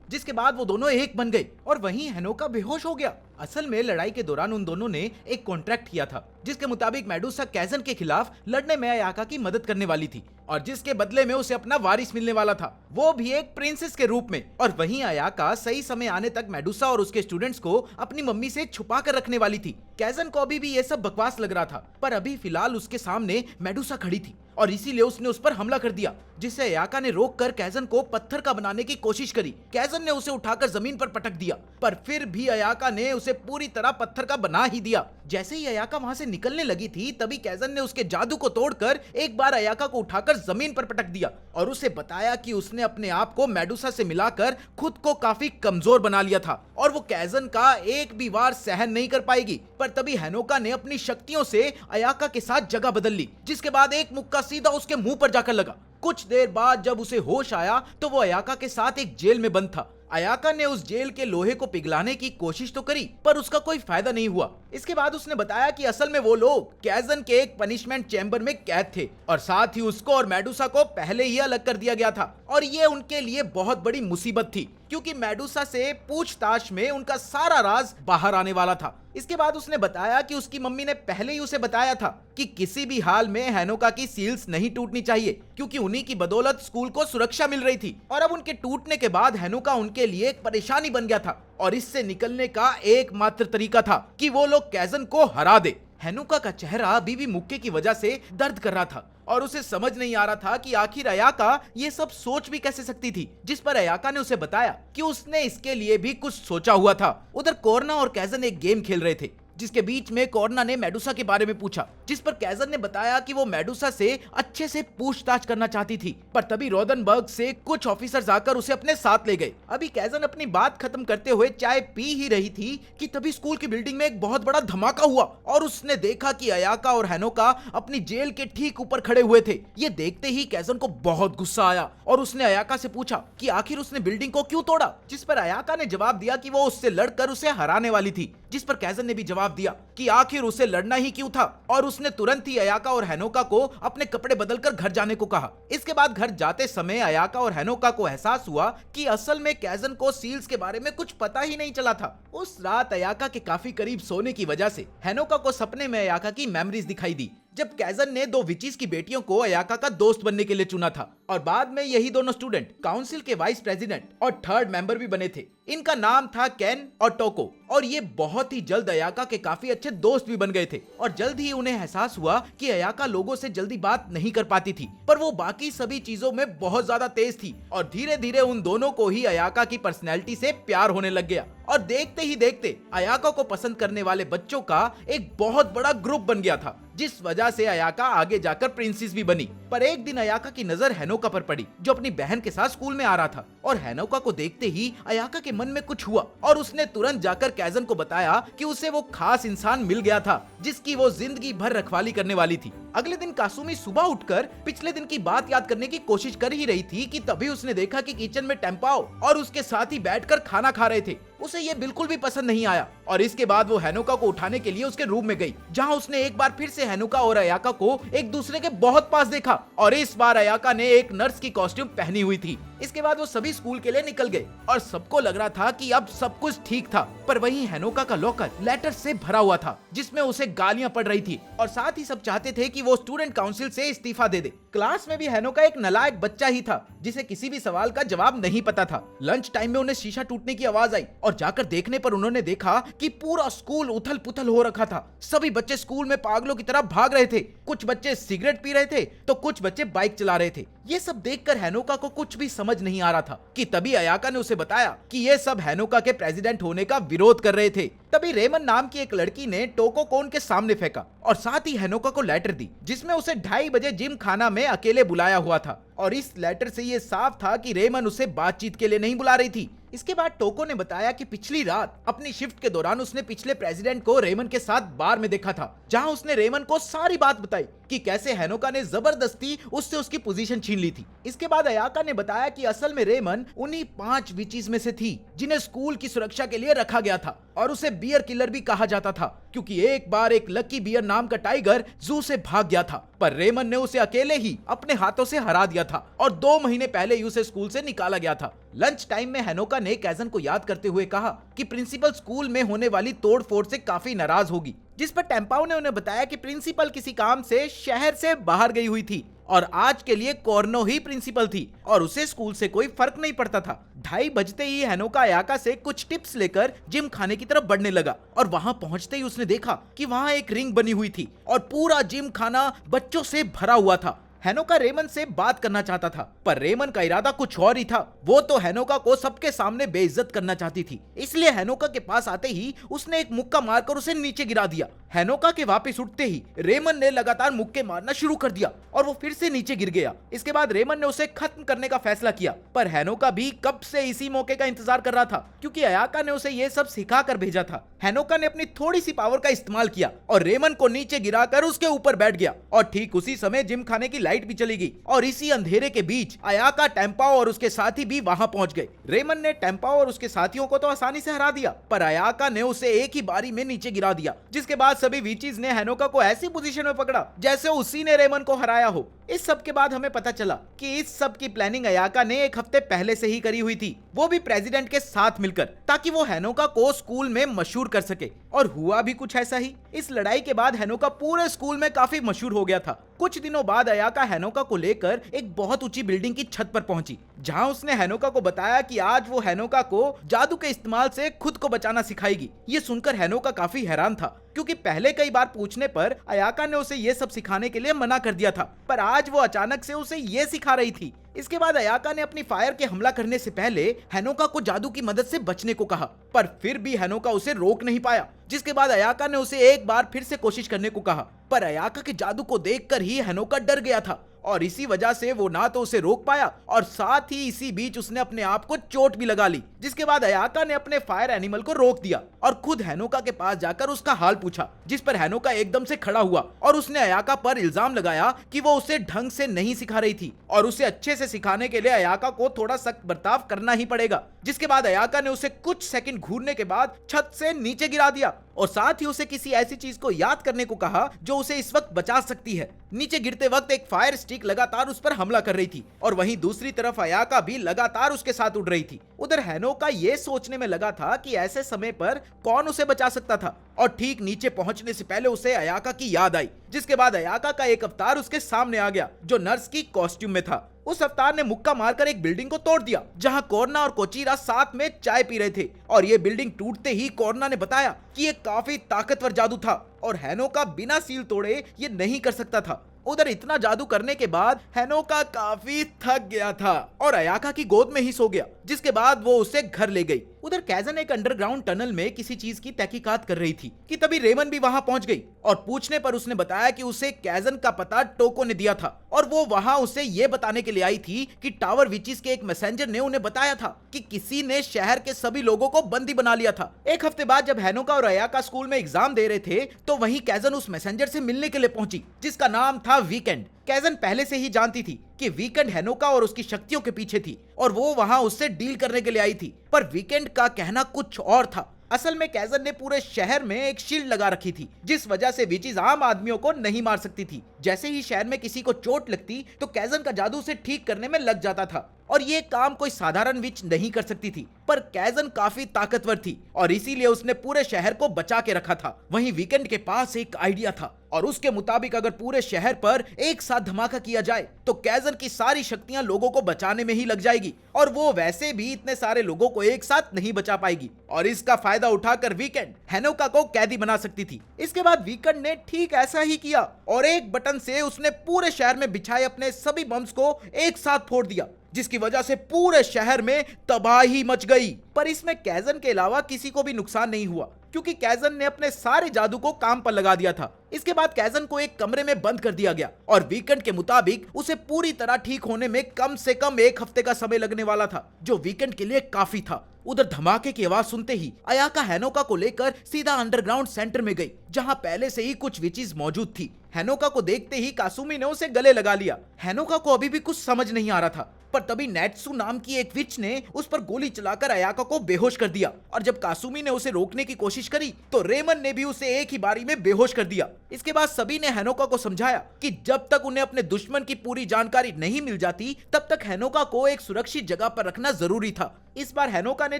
जिसके बाद वो दोनों एक बन गए और वहीं हेनोका बेहोश हो गया। असल में लड़ाई के दौरान उन दोनों ने एक कॉन्ट्रैक्ट किया था जिसके मुताबिक मेडुसा कैजन के खिलाफ लड़ने में अयाका की मदद करने वाली थी और जिसके बदले में उसे अपना वारिस मिलने वाला था, वो भी एक प्रिंसेस के रूप में। और वहीं अयाका सही समय आने तक मेडुसा और उसके स्टूडेंट्स को अपनी मम्मी से छुपा कर रखने वाली थी। कैजन को अभी भी ये सब बकवास लग रहा था, पर अभी फिलहाल उसके सामने मेडुसा खड़ी थी और इसीलिए उसने उस पर हमला कर दिया, जिसे अयाका ने रोककर कैजन को पत्थर का बनाने की कोशिश करी। कैजन ने उसे उठाकर जमीन पर पटक दिया, पर फिर भी अयाका ने उसे पूरी तरह पत्थर का बना ही दिया। जैसे ही अयाका वहां से निकलने लगी थी तभी कैजन ने उसके जादू को तोड़कर एक बार अयाका को उठाकर जमीन पर पटक दिया और उसे बताया कि उसने अपने आप को मेडुसा से मिलाकर खुद को काफी कमजोर बना लिया था और वो कैजन का एक भी वार सहन नहीं कर पाएगी। पर तभी हेनोका ने अपनी शक्तियों से अयाका के साथ जगह बदल ली, जिसके बाद एक मुक्का सीधा उसके मुंह पर जाकर लगा। कुछ देर बाद जब उसे होश आया तो वो अयाका के साथ एक जेल में बंद था। अयाका ने उस जेल के लोहे को पिघलाने की कोशिश तो करी पर उसका कोई फायदा नहीं हुआ। इसके बाद उसने बताया कि असल में वो लोग कैजन के एक पनिशमेंट चैम्बर में कैद थे और साथ ही उसको और मेडुसा को पहले ही अलग कर दिया गया था और ये उनके लिए बहुत बड़ी मुसीबत थी क्योंकि मेडुसा से पूछताछ में उनका सारा राज बाहर आने वाला था। इसके बाद उसने बताया कि उसकी मम्मी ने पहले ही उसे बताया था कि किसी भी हाल में हेनोका की सील्स नहीं टूटनी चाहिए क्योंकि उन्हीं की बदौलत स्कूल को सुरक्षा मिल रही थी और अब उनके टूटने के बाद हेनोका उनके लिए एक परेशानी बन गया था और इससे निकलने का एकमात्र तरीका था कि वो लोग कैजन को हरा दे। हेनोका का चेहरा अभी भी मुक्के की वजह से दर्द कर रहा था और उसे समझ नहीं आ रहा था कि आखिर अयाका ये सब सोच भी कैसे सकती थी, जिस पर अयाका ने उसे बताया कि उसने इसके लिए भी कुछ सोचा हुआ था। उधर कोर्ना और कैजन एक गेम खेल रहे थे जिसके बीच में कोर्ना ने मेडुसा के बारे में पूछा, जिस पर कैजन ने बताया कि वो मेडुसा से अच्छे से पूछताछ करना चाहती थी। पर तभी रोदनबर्ग से कुछ ऑफिसर्स आकर उसे अपने साथ ले गए। अभी कैजन अपनी बात खत्म करते हुए चाय पी ही रही थी कि तभी स्कूल की बिल्डिंग में एक बहुत बड़ा धमाका हुआ और उसने देखा कि अयाका और हेनोका अपनी जेल के ठीक ऊपर खड़े हुए थे। ये देखते ही कैजन को बहुत गुस्सा आया और उसने अयाका से पूछा कि आखिर उसने बिल्डिंग को क्यों तोड़ा, जिस पर अयाका ने जवाब दिया कि वो उससे लड़कर उसे हराने वाली थी, जिस पर कैजन ने भी जवाब दिया कि आखिर उसे लड़ना ही क्यों था और उसने तुरंत ही अयाका और हेनोका को अपने कपड़े बदलकर घर जाने को कहा। इसके बाद घर जाते समय अयाका और हेनोका को एहसास हुआ कि असल में कैजन को सील्स के बारे में कुछ पता ही नहीं चला था। उस रात अयाका के काफी करीब सोने की वजह से हेनोका को सपने में अयाका की मेमोरीज दिखाई दी जब कैजन ने दो विचीज की बेटियों को अयाका का दोस्त बनने के लिए चुना था और बाद में यही दोनों स्टूडेंट काउंसिल के वाइस प्रेसिडेंट और थर्ड मेंबर भी बने थे। इनका नाम था केन और टोको और ये बहुत ही जल्द अयाका के काफी अच्छे दोस्त भी बन गए थे और जल्द ही उन्हें एहसास हुआ कि अयाका लोगों से जल्दी बात नहीं कर पाती थी पर वो बाकी सभी चीजों में बहुत ज्यादा तेज थी और धीरे धीरे उन दोनों को ही अयाका की पर्सनैलिटी से प्यार होने लग गया और देखते ही देखते अयाका को पसंद करने वाले बच्चों का एक बहुत बड़ा ग्रुप बन गया था, जिस वजह से अयाका आगे जाकर प्रिंसेस भी बनी। पर एक दिन अयाका की नजर हेनोका पर पड़ी जो अपनी बहन के साथ स्कूल में आ रहा था और हेनोका को देखते ही अयाका के मन में कुछ हुआ और उसने तुरंत जाकर कैजन को बताया कि उसे वो खास इंसान मिल गया था जिसकी वो जिंदगी भर रखवाली करने वाली थी। अगले दिन कासुमी सुबह उठकर पिछले दिन की बात याद करने की कोशिश कर ही रही थी कि तभी उसने देखा कि किचन में टेम्पाओ और उसके साथ ही बैठकर खाना खा रहे थे। उसे ये बिल्कुल भी पसंद नहीं आया और इसके बाद वो हेनोका को उठाने के लिए उसके रूम में गई, जहां उसने एक बार फिर से हेनोका और अयाका को एक दूसरे के बहुत पास देखा और इस बार अयाका ने एक नर्स की कॉस्ट्यूम पहनी हुई थी। इसके बाद वो सभी स्कूल के लिए निकल गए और सबको लग रहा था कि अब सब कुछ ठीक था, पर वहीं हेनोका का लॉकर लेटर से भरा हुआ था जिसमें उसे गालियां पड़ रही थी और साथ ही सब चाहते थे कि वो स्टूडेंट काउंसिल से इस्तीफा दे दे। क्लास में भी हेनोका एक नालायक बच्चा ही था जिसे किसी भी सवाल का जवाब नहीं पता था। लंच टाइम में उन्हें शीशा टूटने की आवाज आई और जाकर देखने पर उन्होंने देखा कि पूरा स्कूल उथल पुथल हो रखा था। सभी बच्चे स्कूल में पागलों की तरह भाग रहे थे, कुछ बच्चे सिगरेट पी रहे थे तो कुछ बच्चे बाइक चला रहे थे। ये सब देखकर हेनोका को कुछ भी समझ नहीं आ रहा था कि तभी अयाका ने उसे बताया कि ये सब हेनोका के प्रेसिडेंट होने का विरोध कर रहे थे। तभी रेमन नाम की एक लड़की ने टोको को उनके सामने फेंका और साथ ही हेनोका को लेटर दी जिसमें उसे 2:30 बजे जिम खाना में अकेले बुलाया हुआ था और इस लेटर से ये साफ था कि रेमन उसे बातचीत के लिए नहीं बुला रही थी। इसके बाद टोको ने बताया कि पिछली रात अपनी शिफ्ट के दौरान उसने पिछले प्रेसिडेंट को रेमन के साथ बार में देखा था, जहां उसने रेमन को सारी बात बताई कि कैसे हेनोका ने जबरदस्ती उससे उसकी पोजीशन छीन ली थी। इसके बाद अयाका ने बताया कि असल में रेमन उन्हीं 5 विचीज में से थी जिन्हें स्कूल की सुरक्षा के लिए रखा गया था और उसे बियर किलर भी कहा जाता था, क्योंकि एक बार एक लकी बियर नाम का टाइगर जू से भाग गया था, पर रेमन ने उसे अकेले ही अपने हाथों से हरा दिया था और 2 महीने पहले ही उसे स्कूल से निकाला गया था। लंच टाइम में हेनोका ने कैजन को याद करते हुए कहा कि प्रिंसिपल स्कूल में होने वाली तोड़फोड़ से काफी नाराज होगी, जिस पर टेम्पाओ ने उन्हें बताया कि प्रिंसिपल किसी काम से शहर से बाहर गई हुई थी और आज के लिए कॉर्नो ही प्रिंसिपल थी और उसे स्कूल से कोई फर्क नहीं पड़ता था। 2:30 बजते ही हेनोका अयाका से कुछ टिप्स लेकर जिम खाने की तरफ बढ़ने लगा और वहां पहुंचते ही उसने देखा कि वहां एक रिंग बनी हुई थी और पूरा जिम खाना बच्चों से भरा हुआ था। हेनोका रेमन से बात करना चाहता था, पर रेमन का इरादा कुछ और ही था। वो तो हेनोका को सबके सामने बेइज्जत करना चाहती थी, इसलिए हेनोका के पास आते ही उसने एक मुक्का मारकर उसे नीचे गिरा दिया। हेनोका के वापस उठते ही रेमन ने लगातार मुक्के मारना शुरू कर दिया और वो फिर से नीचे गिर गया। इसके बाद रेमन ने उसे खत्म करने का फैसला किया, पर हेनोका भी कब से इसी मौके का इंतजार कर रहा था, क्योंकि अयाका ने उसे ये सब सिखा कर भेजा था। हेनोका ने अपनी थोड़ी सी पावर का इस्तेमाल किया और रेमन को नीचे गिराकर उसके ऊपर बैठ गया और ठीक उसी समय जिम खाने की लाइट भी चली गई और इसी अंधेरे के बीच अयाका, टेम्पाओ और उसके साथी भी वहां पहुंच गए। रेमन ने टेम्पाओ और उसके साथियों को तो आसानी से हरा दिया, पर अयाका ने उसे एक ही बारी में नीचे गिरा दिया, जिसके बाद सभी वीचीज ने हेनोका को ऐसी पोजीशन में पकड़ा जैसे उसी ने रेमन को हराया हो। इस सब के बाद हमें पता चला कि इस सब की प्लानिंग अयाका ने 1 हफ्ते पहले से ही करी हुई थी, वो भी प्रेसिडेंट के साथ मिलकर, ताकि वो हेनोका को स्कूल में मशहूर कर सके। और हुआ भी कुछ ऐसा ही। इस लड़ाई के बाद हेनोका पूरे स्कूल में काफी मशहूर हो गया था। कुछ दिनों बाद अयाका हेनोका को लेकर एक बहुत ऊंची बिल्डिंग की छत पर पहुंची, जहां उसने हेनोका को बताया कि आज वो हेनोका को जादू के इस्तेमाल से खुद को बचाना सिखाएगी। ये सुनकर हेनोका काफी हैरान था, क्योंकि पहले कई बार पूछने पर अयाका ने उसे ये सब सिखाने के लिए मना कर दिया था, पर आज वो अचानक से उसे ये सिखा रही थी। इसके बाद अयाका ने अपनी फायर के हमला करने से पहले हेनोका को जादू की मदद से बचने को कहा, पर फिर भी हेनोका उसे रोक नहीं पाया, जिसके बाद अयाका ने उसे एक बार फिर से कोशिश करने को कहा, पर अयाका के जादू को देखकर ही हेनोका डर गया था और इसी वजह से वो ना तो उसे रोक पाया और साथ ही इसी बीच उसने अपने आप को चोट भी लगा ली। जिसके बाद अयाका ने अपने फायर एनिमल को रोक दिया और खुद हेनोका के पास जाकर उसका हाल पूछा, जिस पर हेनोका एकदम से खड़ा हुआ और उसने अयाका पर इल्जाम लगाया कि वो उसे ढंग से नहीं सिखा रही थी और उसे अच्छे से सिखाने के लिए अयाका को थोड़ा सख्त बर्ताव करना ही पड़ेगा। जिसके बाद अयाका ने उसे कुछ सेकंड घूरने के बाद छत से नीचे गिरा दिया और साथ ही उसे किसी ऐसी चीज को याद करने को कहा जो उसे इस वक्त बचा सकती है। नीचे गिरते वक्त एक फायर स्टिक लगातार उस पर हमला कर रही थी और वहीं दूसरी तरफ अयाका भी लगातार उसके साथ उड़ रही थी। उधर हेनोका ये सोचने में लगा था कि ऐसे समय पर कौन उसे बचा सकता था और ठीक नीचे पहुंचने से पहले उसे अयाका की याद आई, जिसके बाद अयाका का एक अवतार उसके सामने आ गया जो नर्स की कॉस्ट्यूम में था। उस अवतार ने मुक्का मारकर एक बिल्डिंग को तोड़ दिया, जहां कोर्ना और कोचीरा साथ में चाय पी रहे थे और ये बिल्डिंग टूटते ही कोर्ना ने बताया कि ये काफी ताकतवर जादू था और हेनोका बिना सील तोड़े ये नहीं कर सकता था। उधर इतना जादू करने के बाद हेनोका काफी थक गया था और अयाका की गोद में ही सो गया, जिसके बाद वो उसे घर ले गई। उधर कैजन एक अंडरग्राउंड टनल में किसी चीज की तहकीकात कर रही थी कि तभी रेमन भी वहां पहुंच गई और पूछने पर उसने बताया कि उसे कैजन का पता टोको ने दिया था और वो वहां उसे ये बताने के लिए आई थी कि टावर विचीज के एक मैसेंजर ने उन्हें बताया था कि किसी ने शहर के सभी लोगों को बंदी बना लिया था। 1 हफ्ते बाद जब हेनोका और अयाका स्कूल में एग्जाम दे रहे थे तो वहीं कैजन उस मैसेंजर से मिलने के लिए पहुंची, जिसका नाम था वीकेंड। कैजन पहले से ही जानती थी कि वीकेंड हेनोका और उसकी शक्तियों के पीछे थी और वो वहां उससे डील करने के लिए आई थी, पर वीकेंड का कहना कुछ और था। असल में कैजन ने पूरे शहर में एक शील्ड लगा रखी थी, जिस वजह से विचीज आम आदमियों को नहीं मार सकती थी। जैसे ही शहर में किसी को चोट लगती तो कैजन का जादू उसे ठीक करने में लग जाता था और ये काम कोई साधारण विच नहीं कर सकती थी, पर कैजन काफी ताकतवर थी और इसीलिए उसने पूरे शहर को बचा के रखा था। वहीं वीकेंड के पास एक आइडिया था और उसके मुताबिक अगर पूरे शहर पर एक साथ धमाका किया जाए तो कैजन की सारी शक्तियां लोगों को बचाने में ही लग जाएगी और वो वैसे भी इतने सारे लोगों को एक साथ नहीं बचा पाएगी और इसका फायदा उठाकर वीकेंड हेनोका को कैदी बना सकती थी। इसके बाद वीकेंड ने ठीक ऐसा ही किया और एक बटन से उसने पूरे शहर में बिछाए अपने सभी बम्स को एक साथ फोड़ दिया, जिसकी वजह से पूरे शहर में तबाही मच गई। पर इसमें कैजन के अलावा किसी को भी नुकसान नहीं हुआ, क्योंकि कैजन ने अपने सारे जादू को काम पर लगा दिया था। इसके बाद कैजन को एक कमरे में बंद कर दिया गया और वीकेंड के मुताबिक उसे पूरी तरह ठीक होने में कम से कम 1 हफ्ते का समय लगने वाला था, जो वीकेंड के लिए काफी था। उधर धमाके की आवाज सुनते ही अयाका हेनोका को लेकर सीधा अंडरग्राउंड सेंटर में गई, जहां पहले से ही कुछ विचेस मौजूद थी। हेनोका को देखते ही कासुमी ने उसे गले लगा लिया। हेनोका को अभी भी कुछ समझ नहीं आ रहा था, पर तभी नेत्सु नाम की एक विच ने उस पर गोली चलाकर अयाका को बेहोश कर दिया। और जब कासुमी ने उसे रोकने की कोशिश करी तो रेमन ने भी उसे एक ही बारी में बेहोश कर दिया। इसके बाद सभी ने हेनोका को समझाया कि जब तक उन्हें अपने दुश्मन की पूरी जानकारी नहीं मिल जाती, तब तक हेनोका को एक सुरक्षित जगह पर रखना जरूरी था। इस बार हेनोका ने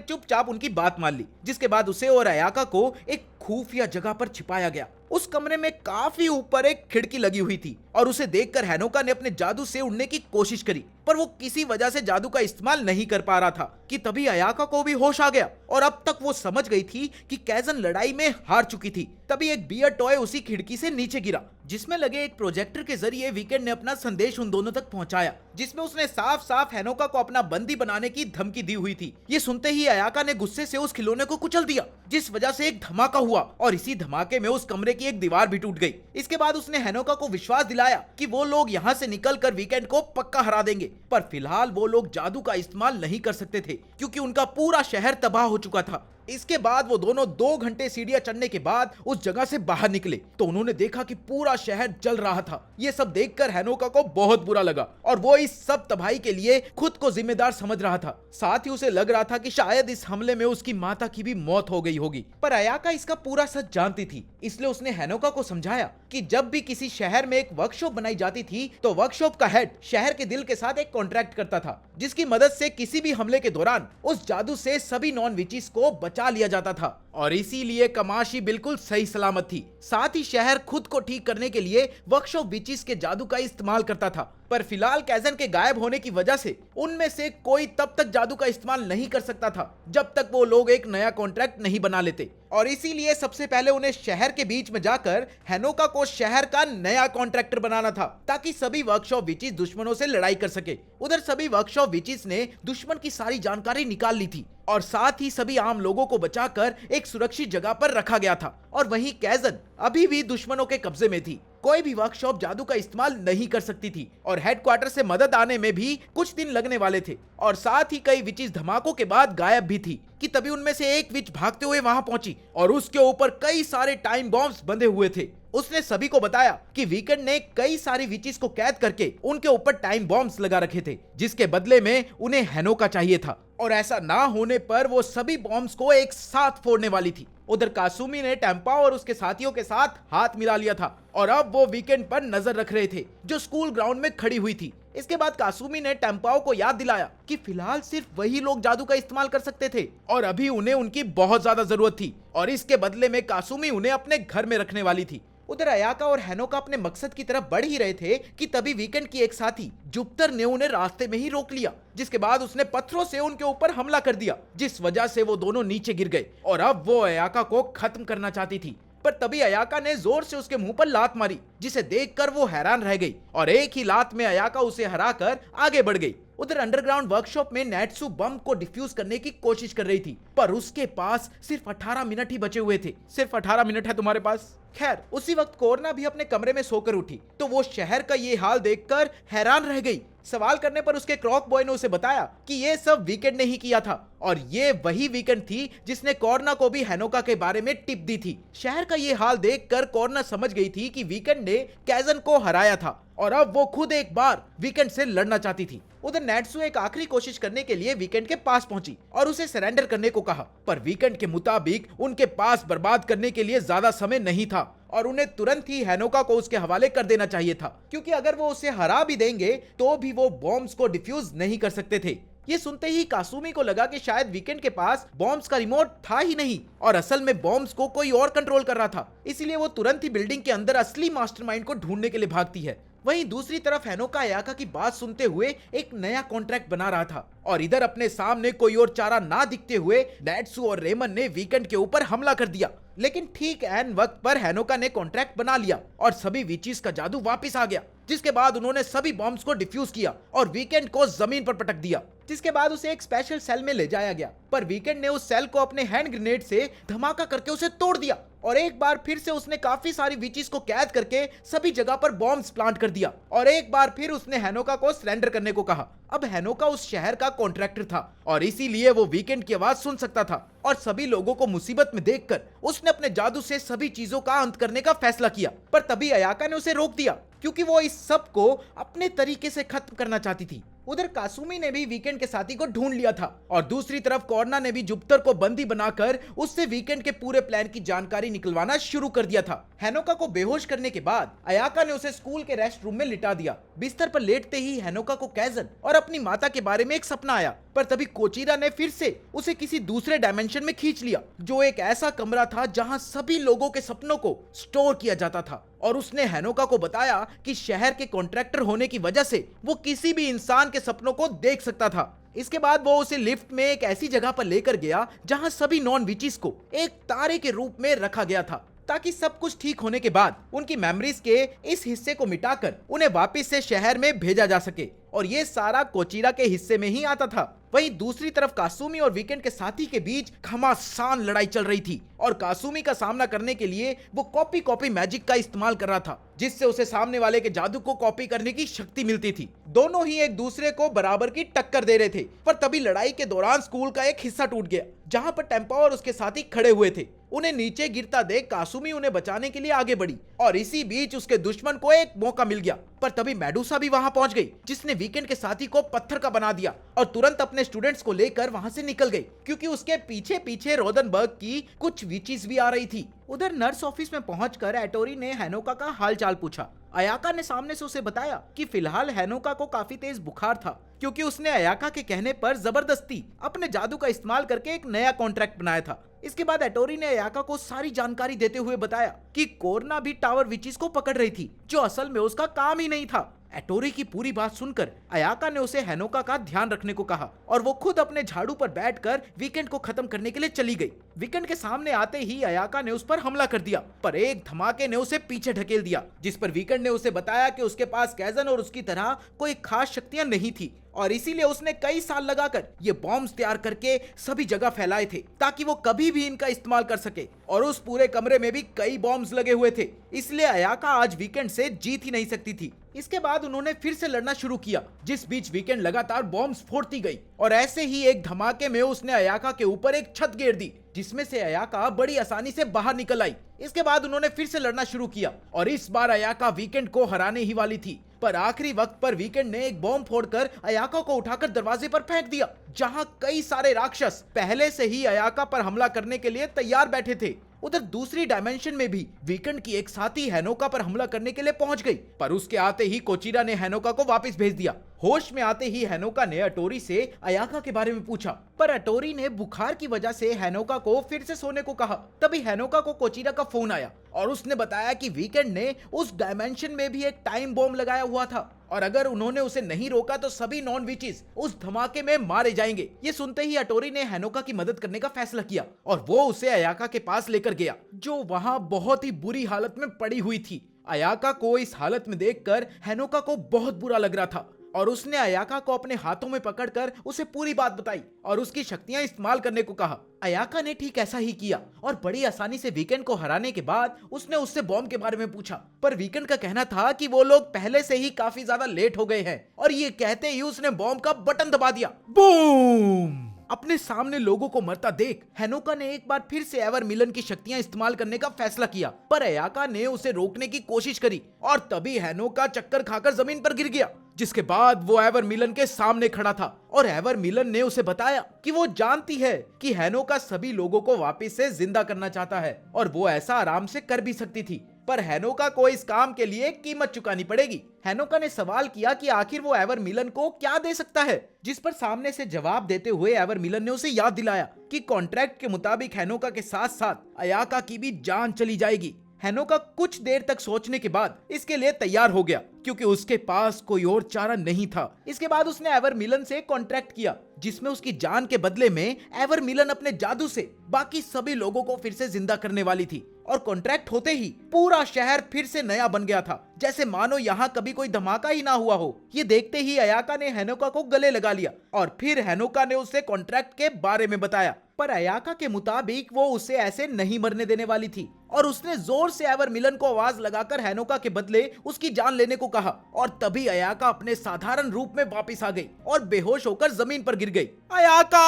चुपचाप उनकी बात मान ली, जिसके बाद उसे और अयाका को एक खुफिया जगह पर छिपाया गया। उस कमरे में काफी ऊपर एक खिड़की लगी हुई थी और उसे देखकर हेनोका ने अपने जादू से उड़ने की कोशिश करी, पर वो किसी वजह से जादू का इस्तेमाल नहीं कर पा रहा था कि तभी अयाका को भी होश आ गया और अब तक वो समझ गई थी कि कैजन लड़ाई में हार चुकी थी। तभी एक बियर टॉय उसी खिड़की से नीचे गिरा, जिसमें लगे एक प्रोजेक्टर के जरिए वीकेंड ने अपना संदेश उन दोनों तक पहुंचाया, जिसमें उसने साफ साफ हेनोका को अपना बंदी बनाने की धमकी दी हुई थी। ये सुनते ही अयाका ने गुस्से से उस खिलौने को कुचल दिया, जिस वजह से एक धमाका हुआ और इसी धमाके में उस कमरे की एक दीवार भी टूट गई। इसके बाद उसने हेनोका को विश्वास दिलाया कि वो लोग यहाँ से निकलकर वीकेंड को पक्का हरा देंगे, पर फिलहाल वो लोग जादू का इस्तेमाल नहीं कर सकते थे, क्योंकि उनका पूरा शहर तबाह हो चुका था। इसके बाद वो दोनों 2 घंटे सीढ़ियां चढ़ने के बाद उस जगह से बाहर निकले तो उन्होंने देखा कि पूरा शहर जल रहा था। ये सब देखकर हेनोका को बहुत बुरा लगा और वो इस सब तबाही के लिए खुद को जिम्मेदार समझ रहा था। साथ ही उसे लग रहा था कि शायद इस हमले में उसकी माता की भी मौत हो गई होगी, पर अयाका इसका पूरा सच जानती थी। इसलिए उसने हेनोका को समझाया कि जब भी किसी शहर में एक वर्कशॉप बनाई जाती थी तो वर्कशॉप का हेड शहर के दिल के साथ एक कॉन्ट्रैक्ट करता था, जिसकी मदद से किसी भी हमले के दौरान उस जादू से सभी नॉन विचेस को बचा लिया जाता था और इसीलिए कमाशी बिल्कुल सही सलामत थी। साथ ही शहर खुद को ठीक करने के लिए वर्कशॉप विचेस के जादू का इस्तेमाल करता था, पर फिलहाल कैजन के गायब होने की वजह से उनमें से कोई तब तक जादू का इस्तेमाल नहीं कर सकता था जब तक वो लोग एक नया कॉन्ट्रैक्ट नहीं बना लेते। और इसीलिए सबसे पहले उन्हें शहर के बीच में जाकर हेनोका को शहर का नया कॉन्ट्रैक्टर बनाना था, ताकि सभी वर्कशॉप विचेस दुश्मनों से लड़ाई कर सके। उधर सभी वर्कशॉप विचेस ने दुश्मन की सारी जानकारी निकाल ली थी और साथ ही सभी आम लोगों को बचाकर एक सुरक्षित जगह पर रखा गया था। और वहीं कैजन अभी भी दुश्मनों के कब्जे में थी। कोई भी वर्कशॉप जादू का इस्तेमाल नहीं कर सकती थी और हेडक्वार्टर से मदद आने में भी कुछ दिन लगने वाले थे। और साथ ही कई विचेस धमाकों के बाद गायब भी थी कि तभी उनमें से एक विच भागते हुए वहां पहुंची और उसके ऊपर कई सारे टाइम बॉम्ब्स बंधे हुए थे। उसने सभी को बताया कि वीकेंड ने कई सारी विचेस को कैद करके उनके ऊपर टाइम बॉम्ब्स लगा रखे थे, जिसके बदले में उन्हें हेनोका चाहिए था और ऐसा ना होने पर वो सभी बॉम्ब्स को एक साथ फोड़ने वाली थी। उधर कासुमी ने टेम्पा और उसके साथियों के साथ हाथ मिला लिया था और अब वो वीकेंड पर नजर रख रहे थे, जो स्कूल ग्राउंड में खड़ी हुई थी। इसके बाद कासुमी ने टेम्पाओ को याद दिलाया कि फिलहाल सिर्फ वही लोग जादू का इस्तेमाल कर सकते थे और अभी उन्हें उनकी बहुत ज्यादा जरूरत थी और इसके बदले में कासुमी उन्हें अपने घर में रखने वाली थी। उधर अयाका और हेनोका अपने मकसद की तरफ बढ़ ही रहे थे कि तभी वीकेंड की एक साथी जुपिटर ने उन्हें रास्ते में ही रोक लिया, जिसके बाद उसने पत्थरों से उनके ऊपर हमला कर दिया, जिस वजह से वो दोनों नीचे गिर गए और अब वो अयाका को खत्म करना चाहती थी। पर तभी अयाका ने जोर से उसके मुंह पर लात मारी, जिसे देखकर वो हैरान रह गई और एक ही लात में अयाका उसे हराकर आगे बढ़ गई। उधर अंडरग्राउंड वर्कशॉप में नेत्सु बम को डिफ्यूज करने की कोशिश कर रही थी, पर उसके पास सिर्फ 18 मिनट ही बचे हुए थे। सिर्फ 18 मिनट है तुम्हारे पास? खैर, उसी वक्त कोरना भी अपने कमरे में सोकर उठी तो वो शहर का ये हाल देखकर हैरान रह गई। सवाल करने पर उसके क्रॉक बॉय ने उसे बताया कि ये सब वीकेंड ने ही किया था और ये वही वीकेंड थी जिसने कोरना को भी हेनोका के बारे में टिप दी थी। शहर का ये हाल देखकर कोरना समझ गई थी कि वीकेंड ने कैजन को हराया था और अब वो खुद एक बार वीकेंड से लड़ना चाहती थी। उधर नेत्सु एक आखिरी कोशिश करने के लिए वीकेंड के पास पहुंची और उसे सरेंडर करने को कहा, पर वीकेंड के मुताबिक उनके पास बर्बाद करने के लिए ज्यादा समय नहीं था और उन्हें तुरंत ही हेनोका को उसके हवाले कर देना चाहिए था, क्योंकि अगर वो उसे हरा भी देंगे तो भी वो बॉम्ब्स को डिफ्यूज नहीं कर सकते थे। ये सुनते ही कासुमी को लगा कि शायद वीकेंड के पास बॉम्ब्स का रिमोट था ही नहीं और असल में बॉम्ब्स को कोई और कंट्रोल कर रहा था। इसीलिए वो तुरंत ही बिल्डिंग के अंदर असली मास्टरमाइंड को ढूंढने के लिए भागती है। वहीं दूसरी तरफ हेनोका अयाका की बात सुनते हुए एक नया कॉन्ट्रैक्ट बना रहा था और इधर अपने सामने कोई और चारा ना दिखते हुए नैट्सू और रेमन ने वीकेंड के ऊपर हमला कर दिया। लेकिन ठीक ऐन वक्त पर हेनोका ने कॉन्ट्रैक्ट बना लिया और सभी विचीज का जादू वापस आ गया, जिसके बाद उन्होंने सभी बॉम्ब्स को डिफ्यूज किया और वीकेंड को जमीन पर पटक दिया, जिसके बाद उसे एक स्पेशल सेल में ले जाया गया। पर वीकेंड ने उस सेल को अपने हैंड ग्रेनेड से धमाका करके उसे तोड़ दिया और एक बार फिर से उसने काफी सारी विचीज को कैद करके सभी जगह पर बॉम्ब्स प्लांट कर दिया और एक बार फिर उसने हेनोका को सरेंडर करने को कहा। अब हेनोका उस शहर का कॉन्ट्रैक्टर था और इसीलिए वो वीकेंड की आवाज सुन सकता था और सभी लोगों को मुसीबत में देखकर उसने अपने जादू से सभी चीजों का अंत करने का फैसला किया। पर तभी अयाका ने उसे रोक दिया क्योंकि वो इस सब को अपने तरीके से खत्म करना चाहती थी। उधर कासुमी ने भी वीकेंड के साथी को ढूंढ लिया था और दूसरी तरफ कोर्ना ने भी जुपिटर को बंदी बनाकर उससे वीकेंड के पूरे प्लान की जानकारी निकलवाना शुरू कर दिया था। हेनोका को बेहोश करने के बाद अयाका ने उसे स्कूल के रेस्ट रूम में लिटा दिया। बिस्तर पर लेटते ही हेनोका को कैजन और अपनी माता के बारे में एक सपना आया, पर तभी कोचिरा ने फिर से उसे किसी दूसरे डायमेंशन में खींच लिया, जो एक ऐसा कमरा था जहां सभी लोगों के सपनों को स्टोर किया जाता था। और उसने हेनोका को बताया कि शहर के कॉन्ट्रैक्टर होने की वजह से वो किसी भी इंसान के सपनों को देख सकता था। इसके बाद वो उसे लिफ्ट में एक ऐसी जगह पर लेकर गया जहां सभी नॉन विचीज को एक तारे के रूप में रखा गया था, ताकि सब कुछ ठीक होने के बाद उनकी मेमोरीज के इस हिस्से को मिटाकर उन्हें वापस से शहर में भेजा जा सके। और ये सारा कोचिरा के हिस्से में ही आता था। वहीं दूसरी तरफ कासुमी और वीकेंड के साथी के बीच घमासान लड़ाई चल रही थी और कासुमी का सामना करने के लिए वो कॉपी मैजिक का इस्तेमाल कर रहा था, जिससे उसे सामने वाले के जादू को कॉपी करने की शक्ति मिलती थी। दोनों ही एक दूसरे को बराबर की टक्कर दे रहे थे। पर तभी लड़ाई के दौरान स्कूल का एक हिस्सा टूट गया जहां पर टेम्पा और उसके साथी खड़े हुए थे। उन्हें नीचे गिरता देख कासुमी उन्हें बचाने के लिए आगे बढ़ी और इसी बीच उसके दुश्मन को एक मौका मिल गया। पर तभी मेडुसा भी वहां पहुंच गई, जिसने वीकेंड के साथी को पत्थर का बना दिया और तुरंत अपने स्टूडेंट्स को लेकर वहां से निकल गई, क्योंकि उसके पीछे पीछे रोदनबर्ग की कुछ विचीज भी आ रही थी। उधर नर्स ऑफिस में पहुंचकर एटोरी ने हेनोका का हालचाल पूछा। अयाका ने सामने से उसे बताया कि फिलहाल हेनोका को काफी तेज बुखार था, क्योंकि उसने अयाका के कहने पर जबरदस्ती अपने जादू का इस्तेमाल करके एक नया कॉन्ट्रैक्ट बनाया था। इसके बाद एटोरी ने अयाका को सारी जानकारी देते हुए बताया कि कोर्ना भी टावर विचीज को पकड़ रही थी, जो असल में उसका काम ही नहीं था। एटोरी की पूरी बात सुनकर अयाका ने उसे हेनोका का ध्यान रखने को कहा और वो खुद अपने झाड़ू पर बैठकर वीकेंड को खत्म करने के लिए चली गई। वीकेंड के सामने आते ही अयाका ने उस पर हमला कर दिया, पर एक धमाके ने उसे पीछे ढकेल दिया, जिस पर वीकेंड ने उसे बताया कि उसके पास कैजन और उसकी तरह कोई खास शक्तियां नहीं थी और इसीलिए उसने कई साल लगाकर ये बॉम्ब्स तैयार करके सभी जगह फैलाए थे, ताकि वो कभी भी इनका इस्तेमाल कर सके। और उस पूरे कमरे में भी कई बॉम्ब्स लगे हुए थे, इसलिए अयाका आज वीकेंड से जीत ही नहीं सकती थी। इसके बाद उन्होंने फिर से लड़ना शुरू किया, जिस बीच वीकेंड लगातार बॉम्ब्स फोड़ती गई और ऐसे ही एक धमाके में उसने अयाका के ऊपर एक छत गिरा दी, जिसमें से अयाका बड़ी आसानी से बाहर निकल आई। इसके बाद उन्होंने फिर से लड़ना शुरू किया और इस बार अयाका वीकेंड को हराने ही वाली थी, पर आखिरी वक्त पर वीकेंड ने एक बॉम्ब फोड़कर अयाका को उठाकर दरवाजे पर फेंक दिया, जहां कई सारे राक्षस पहले से ही अयाका पर हमला करने के लिए तैयार बैठे थे। उधर दूसरी डायमेंशन में भी वीकेंड की एक साथी हेनोका पर हमला करने के लिए पहुंच गई, पर उसके आते ही कोचिरा ने हेनोका को वापस भेज दिया। होश में आते ही हेनोका ने अटोरी से अयाका के बारे में पूछा, पर अटोरी ने बुखार की वजह से हेनोका को फिर से सोने को कहा। तभी हेनोका को कोचिरा का फोन आया और उसने बताया कि वीकेंड ने उस डायमेंशन में भी एक टाइम बॉम्ब लगाया हुआ था और अगर उन्होंने उसे नहीं रोका तो सभी नॉन विचीज उस धमाके में मारे जाएंगे। ये सुनते ही अटोरी ने हेनोका की मदद करने का फैसला किया और वो उसे अयाका के पास लेकर गया, जो वहां बहुत ही बुरी हालत में पड़ी हुई थी। अयाका को इस हालत में देखकर हेनोका को बहुत बुरा लग रहा था और उसने अयाका को अपने हाथों में पकड़कर उसे पूरी बात बताई और उसकी शक्तियां इस्तेमाल करने को कहा। अयाका ने ठीक ऐसा ही किया और बड़ी आसानी से वीकेंड को हराने के बाद उसने उससे बॉम्ब के बारे में पूछा, पर वीकेंड का कहना था कि वो लोग पहले से ही काफी ज्यादा लेट हो गए हैं और ये कहते ही उसने बॉम्ब का बटन दबा दिया। बूम! अपने सामने लोगों को मरता देख हेनोका ने एक बार फिर से एवर मिलन की शक्तियां इस्तेमाल करने का फैसला किया, पर अयाका ने उसे रोकने की कोशिश करी और तभी हेनोका चक्कर खाकर जमीन पर गिर गया, जिसके बाद वो एवर मिलन के सामने खड़ा था और एवर मिलन ने उसे बताया कि वो जानती है कि हेनोका सभी लोगों को वापस से जिंदा करना चाहता है और वो ऐसा आराम से कर भी सकती थी, पर हेनोका को इस काम के लिए कीमत चुकानी पड़ेगी। हेनोका ने सवाल किया कि आखिर वो एवर मिलन को क्या दे सकता है, जिस पर सामने से जवाब देते हुए एवर मिलन ने उसे याद दिलाया कि कॉन्ट्रैक्ट के मुताबिक हेनोका के साथ साथ अयाका की भी जान चली जाएगी। हेनोका कुछ देर तक सोचने के बाद इसके लिए तैयार हो गया, क्योंकि उसके पास कोई और चारा नहीं था। इसके बाद उसने एवर मिलन से कॉन्ट्रैक्ट किया, जिसमें उसकी जान के बदले में एवर मिलन अपने जादू से बाकी सभी लोगों को फिर से जिंदा करने वाली थी। और कॉन्ट्रैक्ट होते ही पूरा शहर फिर से नया बन गया था, जैसे मानो यहाँ कभी कोई धमाका ही ना हुआ हो। ये देखते ही अयाका ने हेनोका को गले लगा लिया और फिर हेनोका ने उसे कॉन्ट्रैक्ट के बारे में बताया। पर अयाका के मुताबिक वो उसे ऐसे नहीं मरने देने वाली थी और उसने जोर से एवर मिलन को आवाज लगाकर हेनोका के बदले उसकी जान लेने को कहा। और तभी अयाका अपने साधारण रूप में वापस आ गई और बेहोश होकर जमीन पर गिर गई। अयाका!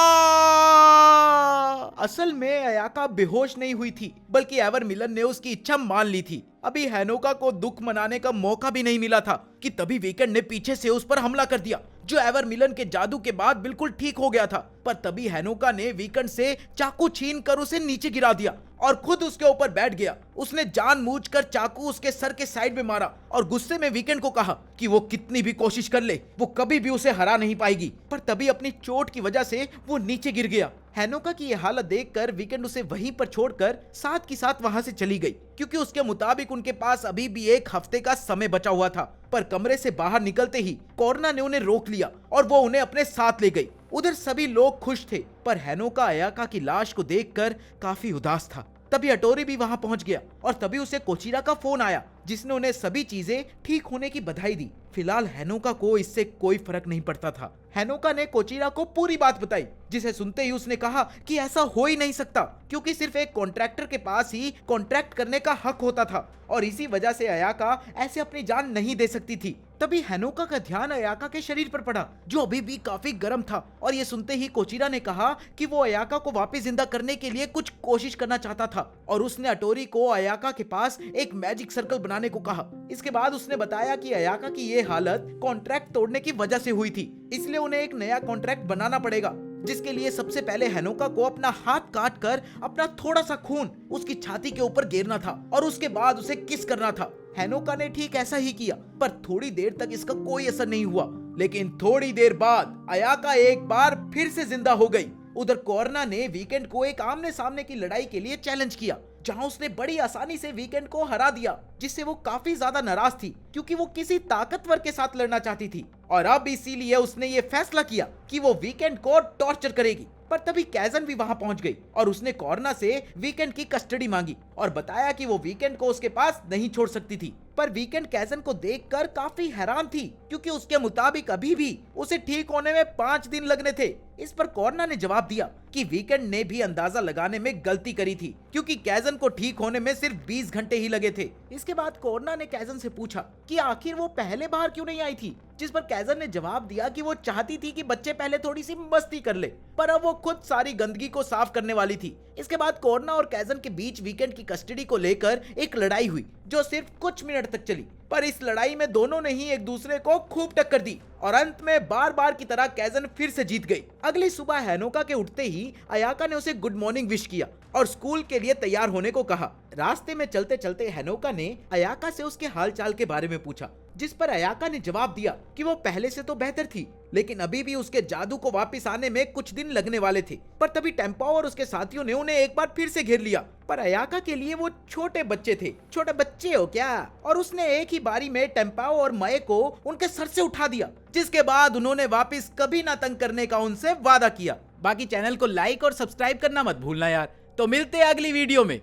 असल में अयाका बेहोश नहीं हुई थी, बल्कि एवर मिलन ने उसकी इच्छा मान ली थी। अभी हेनोका को दुख मनाने का मौका भी नहीं मिला था कि तभी वीकेंड ने पीछे से उस पर हमला कर दिया, जो एवर मिलन के जादू के बाद बिल्कुल ठीक हो गया था। पर तभी हेनोका ने वीकेंड से चाकू छीन कर उसे नीचे गिरा दिया और खुद उसके ऊपर बैठ गया। उसने जानबूझकर चाकू उसके सर के साइड में मारा और गुस्से में वीकेंड को कहा कि वो कितनी भी कोशिश कर ले, वो कभी भी उसे हरा नहीं पाएगी। पर तभी अपनी चोट की वजह से वो नीचे गिर गया। हेनोका की ये हालत देखकर वीकेंड उसे वहीं पर छोड़कर साथ की साथ वहां से चली गई, क्योंकि उसके मुताबिक उनके पास अभी भी 1 हफ्ते का समय बचा हुआ था। पर कमरे से बाहर निकलते ही कोर्ना ने उन्हें रोक लिया और वो उन्हें अपने साथ ले गई। उधर सभी लोग खुश थे, पर हेनोका अयाका की लाश को देखकर काफी उदास था। तभी अटोरी भी वहां पहुंच गया और तभी उसे कोचिरा का फोन आया, जिसने उन्हें सभी चीजें ठीक होने की बधाई दी। फिलहाल हेनोका को इससे कोई फर्क नहीं पड़ता था। हेनोका ने कोचिरा को पूरी बात बताई, जिसे सुनते ही उसने कहा कि ऐसा हो ही नहीं सकता, क्योंकि सिर्फ एक कॉन्ट्रैक्टर के पास ही कॉन्ट्रैक्ट करने का हक होता था और इसी वजह से अयाका ऐसे अपनी जान नहीं दे सकती थी। तभी हेनोका का ध्यान अयाका के शरीर पर पड़ा, जो अभी भी काफी गर्म था। और ये सुनते ही कोचिरा ने कहा कि वो अयाका को वापस जिंदा करने के लिए कुछ कोशिश करना चाहता था और उसने अटोरी को अयाका के पास एक मैजिक सर्कल बनाने को कहा। इसके बाद उसने बताया कि अयाका की ये हालत कॉन्ट्रैक्ट तोड़ने की वजह से हुई थी, इसलिए उन्हें एक नया कॉन्ट्रैक्ट बनाना पड़ेगा, जिसके लिए सबसे पहले हेनोका को अपना हाथ काट कर अपना थोड़ा सा खून उसकी छाती के ऊपर गिरना था और उसके बाद उसे किस करना था। हेनोका ने ठीक ऐसा ही किया, पर थोड़ी देर तक इसका कोई असर नहीं हुआ। लेकिन थोड़ी देर बाद अयाका एक बार फिर से जिंदा हो गई। उधर कोर्ना ने वीकेंड को एक आमने सामने की लड़ाई के लिए चैलेंज किया, जहां उसने बड़ी आसानी से वीकेंड को हरा दिया, जिससे वो काफी ज्यादा नाराज थी, क्योंकि वो किसी ताकतवर के साथ लड़ना चाहती थी। और अब इसीलिए उसने ये फैसला किया कि वो वीकेंड को टॉर्चर करेगी। पर तभी कैजन भी वहां पहुंच गई और उसने कोर्ना से वीकेंड की कस्टडी मांगी और बताया कि वो वीकेंड को उसके पास नहीं छोड़ सकती थी। पर वीकेंड कैजन को देखकर काफी हैरान थी, क्योंकि उसके मुताबिक अभी भी उसे ठीक होने में 5 दिन लगने थे। इस पर कोर्ना ने जवाब दिया कि वीकेंड ने भी अंदाजा लगाने में गलती करी थी, क्योंकि कैजन को ठीक होने में सिर्फ 20 घंटे ही लगे थे। इसके बाद कोर्ना ने कैजन से पूछा कि आखिर वो पहले बाहर क्यों नहीं आई थी, जिस पर कैजन ने जवाब दिया कि वो चाहती थी कि बच्चे पहले थोड़ी सी मस्ती कर ले, पर अब वो खुद सारी गंदगी को साफ करने वाली थी। इसके बाद कोर्ना और कैजन के बीच वीकेंड की कस्टडी को लेकर एक लड़ाई हुई, जो सिर्फ कुछ मिनट तक चली। पर इस लड़ाई में दोनों ने ही एक दूसरे को खूब टक्कर दी और अंत में बार बार की तरह कैजन फिर से जीत गई। अगली सुबह हेनोका के उठते ही अयाका ने उसे गुड मॉर्निंग विश किया और स्कूल के लिए तैयार होने को कहा। रास्ते में चलते चलते हेनोका ने अयाका से उसके हालचाल के बारे में पूछा, जिस पर अयाका ने जवाब दिया कि वो पहले से तो बेहतर थी, लेकिन अभी भी उसके जादू को वापस आने में कुछ दिन लगने वाले थे। पर तभी टेम्पाओ और उसके साथियों ने उन्हें एक बार फिर से घेर लिया, पर अयाका के लिए वो छोटे बच्चे थे। छोटे बच्चे हो क्या? और उसने एक ही बारी में टेम्पाओ और मये को उनके सर से उठा दिया, जिसके बाद उन्होंने वापस कभी ना तंग करने का उनसे वादा किया। बाकी चैनल को लाइक और सब्सक्राइब करना मत भूलना यार। तो मिलते हैं अगली वीडियो में।